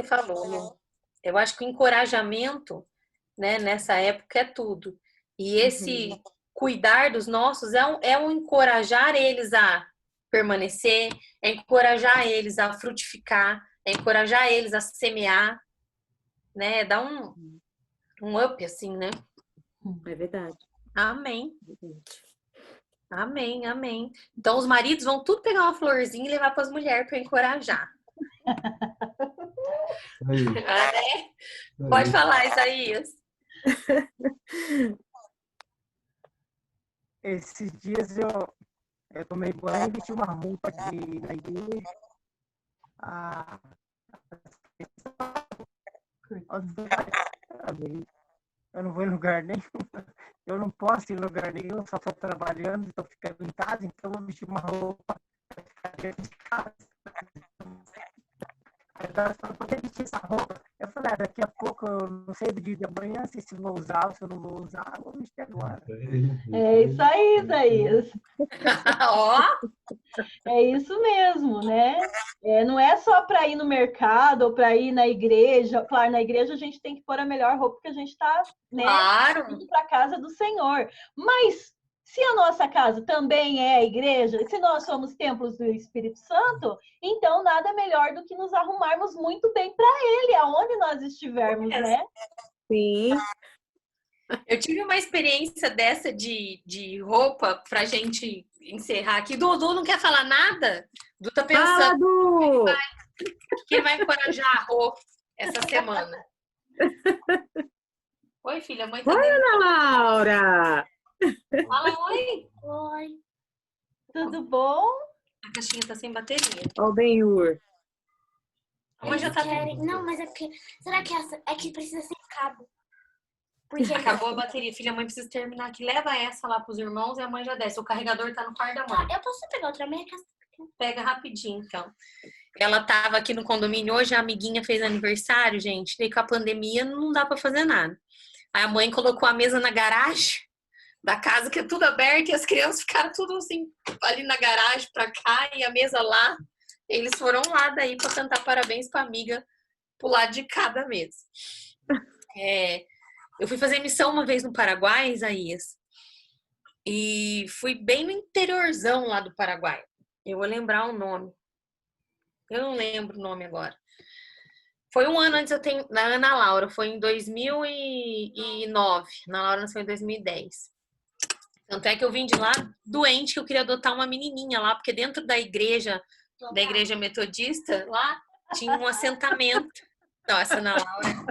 falou, Lu. Eu acho que o encorajamento, né, nessa época é tudo. E esse cuidar dos nossos é um encorajar eles a permanecer, é encorajar eles a frutificar, é encorajar eles a semear, né? Dar um up, assim, né? É verdade. Amém. Amém, amém. Então os maridos vão tudo pegar uma florzinha e levar para as mulheres para encorajar. Aí, Pode falar, Isaías. Esses dias eu tomei banho e vesti uma roupa da igreja. Eu não vou em lugar nenhum. Eu não posso ir em lugar nenhum, só estou trabalhando, estou ficando em casa, então eu vou vestir uma roupa para ficar dentro de casa. Agora, por que vestir essa roupa? Eu falei, daqui a pouco, eu não sei do dia de amanhã, se eu vou usar ou se eu não vou usar, eu vou vestir agora. É isso aí, Isaías. Ó, É isso mesmo, né? Não é só para ir no mercado ou para ir na igreja. Claro, na igreja a gente tem que pôr a melhor roupa que a gente está, né, claro. indo para a casa do Senhor. Mas se a nossa casa também é a igreja, se nós somos templos do Espírito Santo, então nada melhor do que nos arrumarmos muito bem para Ele, aonde nós estivermos, né? Sim. Eu tive uma experiência dessa de roupa pra gente encerrar aqui. Dudu não quer falar nada? Dudu tá Fala, pensando Du! que ele vai encorajar a Rô essa semana. Oi, filha, a mãe tá Oi, dentro. Ana Laura! Fala, oi. Oi. Tudo bom? A caixinha tá sem bateria. Ó o Benhur. A mãe já tá... Não, mas é porque... Será que essa... É que precisa ser cabo. Porque Acabou a bateria. Filha, a mãe precisa terminar aqui. Leva essa lá pros irmãos e a mãe já desce. O carregador tá no quarto da mãe. eu posso pegar outra meia? Pega rapidinho, então. Ela tava aqui no condomínio hoje, a amiguinha fez aniversário, gente. Daí com a pandemia não dá pra fazer nada. Aí a mãe colocou a mesa na garagem da casa, que é tudo aberto, e as crianças ficaram tudo assim, ali na garagem pra cá, e a mesa lá. Eles foram lá daí pra cantar parabéns pra amiga pro lado de cada mesa. Eu fui fazer missão uma vez no Paraguai, Isaías, e fui bem no interiorzão lá do Paraguai. Eu vou lembrar o nome. Eu não lembro o nome agora. Foi um ano antes da Ana Laura, foi em 2009. Ana Laura nasceu em 2010. Tanto é que eu vim de lá doente, que eu queria adotar uma menininha lá, porque dentro da igreja metodista, lá tinha um assentamento. Não, essa Ana Laura.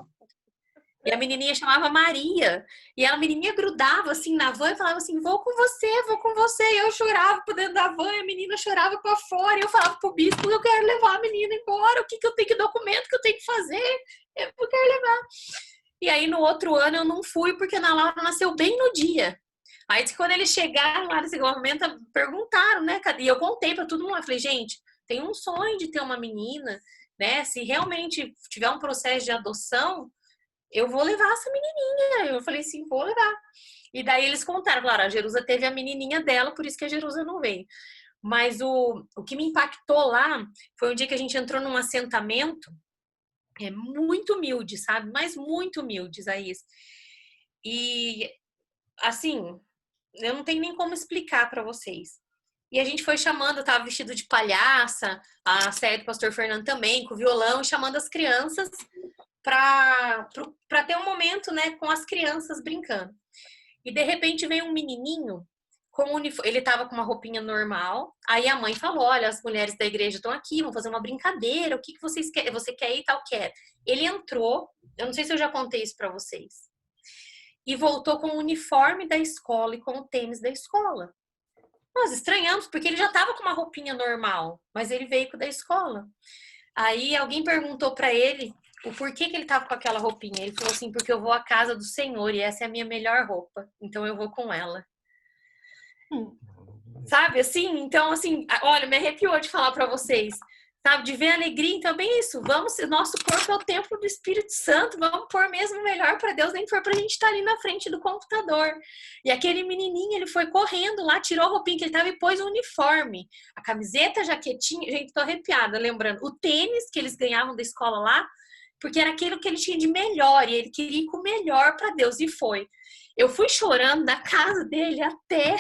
E a menininha chamava Maria. E a menininha grudava assim na van e falava assim, vou com você, vou com você. E eu chorava por dentro da van e a menina chorava pra fora. E eu falava pro bispo, eu quero levar a menina embora. O que eu tenho, que documento que eu tenho que fazer? Eu quero levar. E aí no outro ano eu não fui porque a Ana Laura nasceu bem no dia. Aí quando eles chegaram lá nesse momento, perguntaram, né? E eu contei pra todo mundo. Eu falei, gente, tem um sonho de ter uma menina, né? Se realmente tiver um processo de adoção, eu vou levar essa menininha. Eu falei assim, vou levar. E daí eles contaram, claro, a Jerusa teve a menininha dela, por isso que a Jerusa não veio. Mas o que me impactou lá foi um dia que a gente entrou num assentamento muito humilde, sabe? Mas muito humilde, Isaías. E, assim, eu não tenho nem como explicar para vocês. E a gente foi chamando, eu tava vestido de palhaça, a série do pastor Fernando também, com violão, chamando as crianças para ter um momento, né, com as crianças brincando. E de repente veio um menininho ele estava com uma roupinha normal. Aí a mãe falou: olha, as mulheres da igreja estão aqui, vão fazer uma brincadeira. O que vocês querem? Você quer ir e tal? Quer. Ele entrou, eu não sei se eu já contei isso para vocês, e voltou com o uniforme da escola e com o tênis da escola. Nós estranhamos, porque ele já estava com uma roupinha normal, mas ele veio com o da escola. Aí alguém perguntou para ele o porquê que ele estava com aquela roupinha. Ele falou assim: porque eu vou à casa do Senhor e essa é a minha melhor roupa, então eu vou com ela. Sabe, assim? Então, assim, olha, me arrepiou de falar para vocês. Sabe, de ver a alegria, então bem isso. Vamos, nosso corpo é o templo do Espírito Santo, vamos pôr mesmo o melhor para Deus, nem for pra gente estar ali na frente do computador. E aquele menininho, ele foi correndo lá, tirou a roupinha que ele tava e pôs o uniforme. A camiseta, a jaquetinha, gente, tô arrepiada, lembrando. O tênis que eles ganhavam da escola lá, porque era aquilo que ele tinha de melhor, e ele queria ir com o melhor para Deus, e foi. Eu fui chorando da casa dele até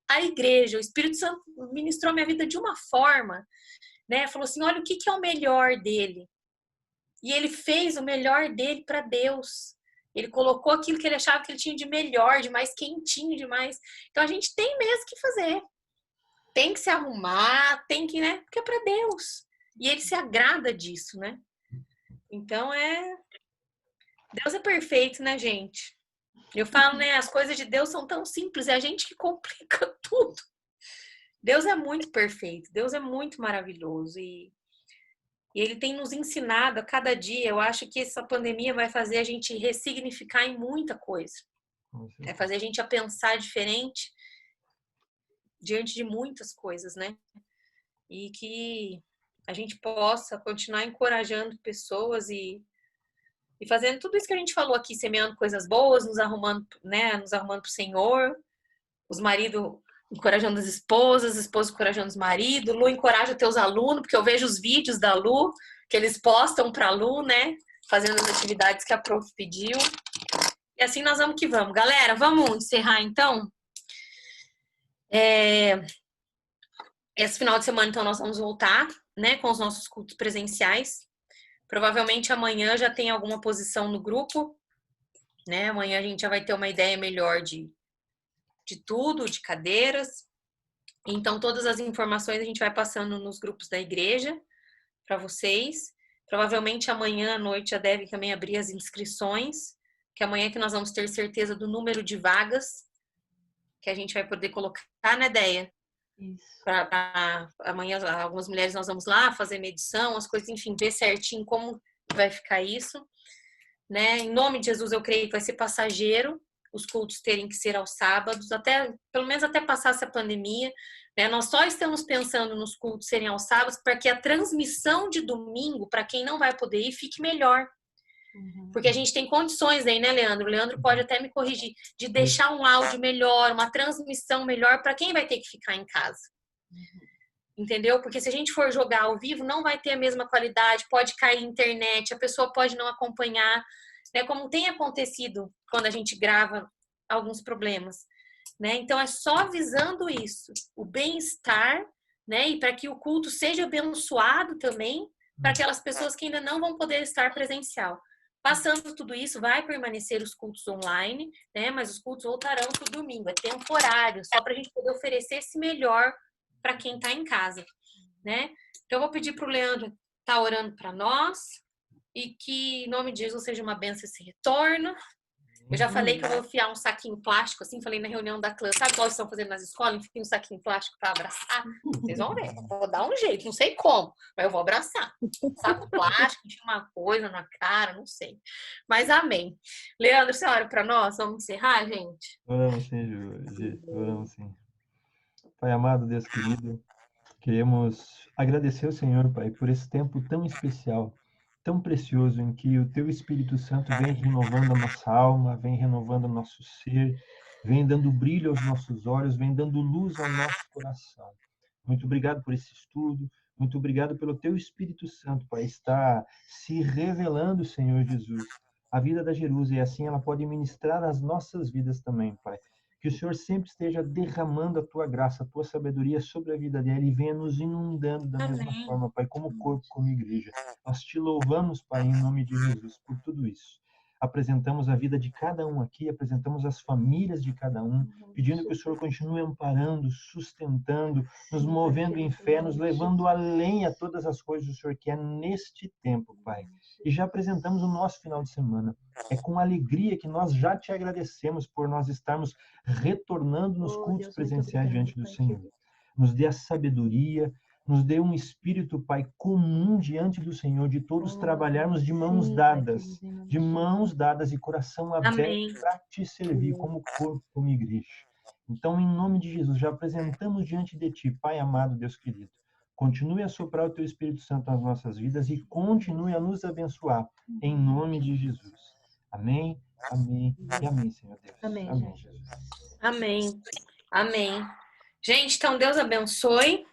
a igreja. O Espírito Santo ministrou minha vida de uma forma, né? Falou assim: olha, o que é o melhor dele? E ele fez o melhor dele para Deus. Ele colocou aquilo que ele achava que ele tinha de melhor, de mais quentinho, de mais. Então a gente tem mesmo que fazer. Tem que se arrumar, tem que, né? Porque é para Deus. E ele se agrada disso, né? Então Deus é perfeito, né, gente? Eu falo, né? As coisas de Deus são tão simples, é a gente que complica tudo. Deus é muito perfeito, Deus é muito maravilhoso e Ele tem nos ensinado a cada dia. Eu acho que essa pandemia vai fazer a gente ressignificar em muita coisa. Vai fazer a gente a pensar diferente diante de muitas coisas, né? E que a gente possa continuar encorajando pessoas e fazendo tudo isso que a gente falou aqui, semeando coisas boas, nos arrumando, né? Nos arrumando para o Senhor, os maridos encorajando as esposas encorajando os maridos, Lu encoraja teus alunos, porque eu vejo os vídeos da Lu, que eles postam para a Lu, né, fazendo as atividades que a prof pediu. E assim nós vamos que vamos. Galera, vamos encerrar então? Esse final de semana, então, nós vamos voltar, né, com os nossos cultos presenciais. Provavelmente amanhã já tem alguma posição no grupo, né, amanhã a gente já vai ter uma ideia melhor de tudo, de cadeiras. Então, todas as informações a gente vai passando nos grupos da igreja para vocês. Provavelmente amanhã à noite já deve também abrir as inscrições, que amanhã é que nós vamos ter certeza do número de vagas que a gente vai poder colocar, né, Deia? Isso. Amanhã, algumas mulheres nós vamos lá fazer medição, as coisas, enfim, ver certinho como vai ficar isso, né? Em nome de Jesus, eu creio que vai ser passageiro, os cultos terem que ser aos sábados, pelo menos até passar essa pandemia, né? Nós só estamos pensando nos cultos serem aos sábados para que a transmissão de domingo, para quem não vai poder ir, fique melhor. Porque a gente tem condições aí, né, Leandro? O Leandro pode até me corrigir, de deixar um áudio melhor, uma transmissão melhor para quem vai ter que ficar em casa. Entendeu? Porque se a gente for jogar ao vivo, não vai ter a mesma qualidade, pode cair a internet, a pessoa pode não acompanhar, né? Como tem acontecido quando a gente grava alguns problemas, né? Então é só visando isso, o bem-estar, né? E para que o culto seja abençoado também para aquelas pessoas que ainda não vão poder estar presencial. Passando tudo isso, vai permanecer os cultos online, né? Mas os cultos voltarão para o domingo, é temporário, só para a gente poder oferecer esse melhor para quem está em casa, né? Então eu vou pedir para o Leandro estar orando para nós e que, em nome de Jesus, seja uma bênção esse retorno. Eu já falei que eu vou enfiar um saquinho plástico, assim, falei na reunião da classe, sabe o que eles estão fazendo nas escolas? Enfia um saquinho plástico para abraçar. Vocês vão ver, vou dar um jeito, não sei como, mas eu vou abraçar. Saco plástico, tinha uma coisa na cara, não sei. Mas amém. Leandro, você ora para nós? Vamos encerrar, gente? Oramos sim, Gi, oramos sim. Pai amado, Deus querido, queremos agradecer ao Senhor, Pai, por esse tempo tão especial, tão precioso, em que o Teu Espírito Santo vem renovando a nossa alma, vem renovando o nosso ser, vem dando brilho aos nossos olhos, vem dando luz ao nosso coração. Muito obrigado por esse estudo, muito obrigado pelo Teu Espírito Santo, Pai, estar se revelando, Senhor Jesus, a vida da Jerusa, e assim ela pode ministrar as nossas vidas também, Pai. Que o Senhor sempre esteja derramando a Tua graça, a Tua sabedoria sobre a vida dela e venha nos inundando da mesma forma, Pai, como corpo, como igreja. Nós Te louvamos, Pai, em nome de Jesus, por tudo isso. apresentamos a vida de cada um aqui, apresentamos as famílias de cada um, pedindo que o Senhor continue amparando, sustentando, nos movendo em fé, nos levando além a todas as coisas do Senhor quer neste tempo, Pai. E já apresentamos o nosso final de semana. É com alegria que nós já te agradecemos por nós estarmos retornando nos cultos presenciais diante do Senhor. Nos dê a sabedoria, nos dê um espírito, Pai, comum diante do Senhor, de todos trabalharmos de mãos dadas e coração aberto para te servir como corpo, como igreja. Então, em nome de Jesus, já apresentamos diante de ti, Pai amado, Deus querido. Continue a soprar o teu Espírito Santo nas nossas vidas e continue a nos abençoar, em nome de Jesus. Amém, amém e amém, Senhor Deus. Amém, Amém, Jesus. Amém. Amém. Gente, então Deus abençoe.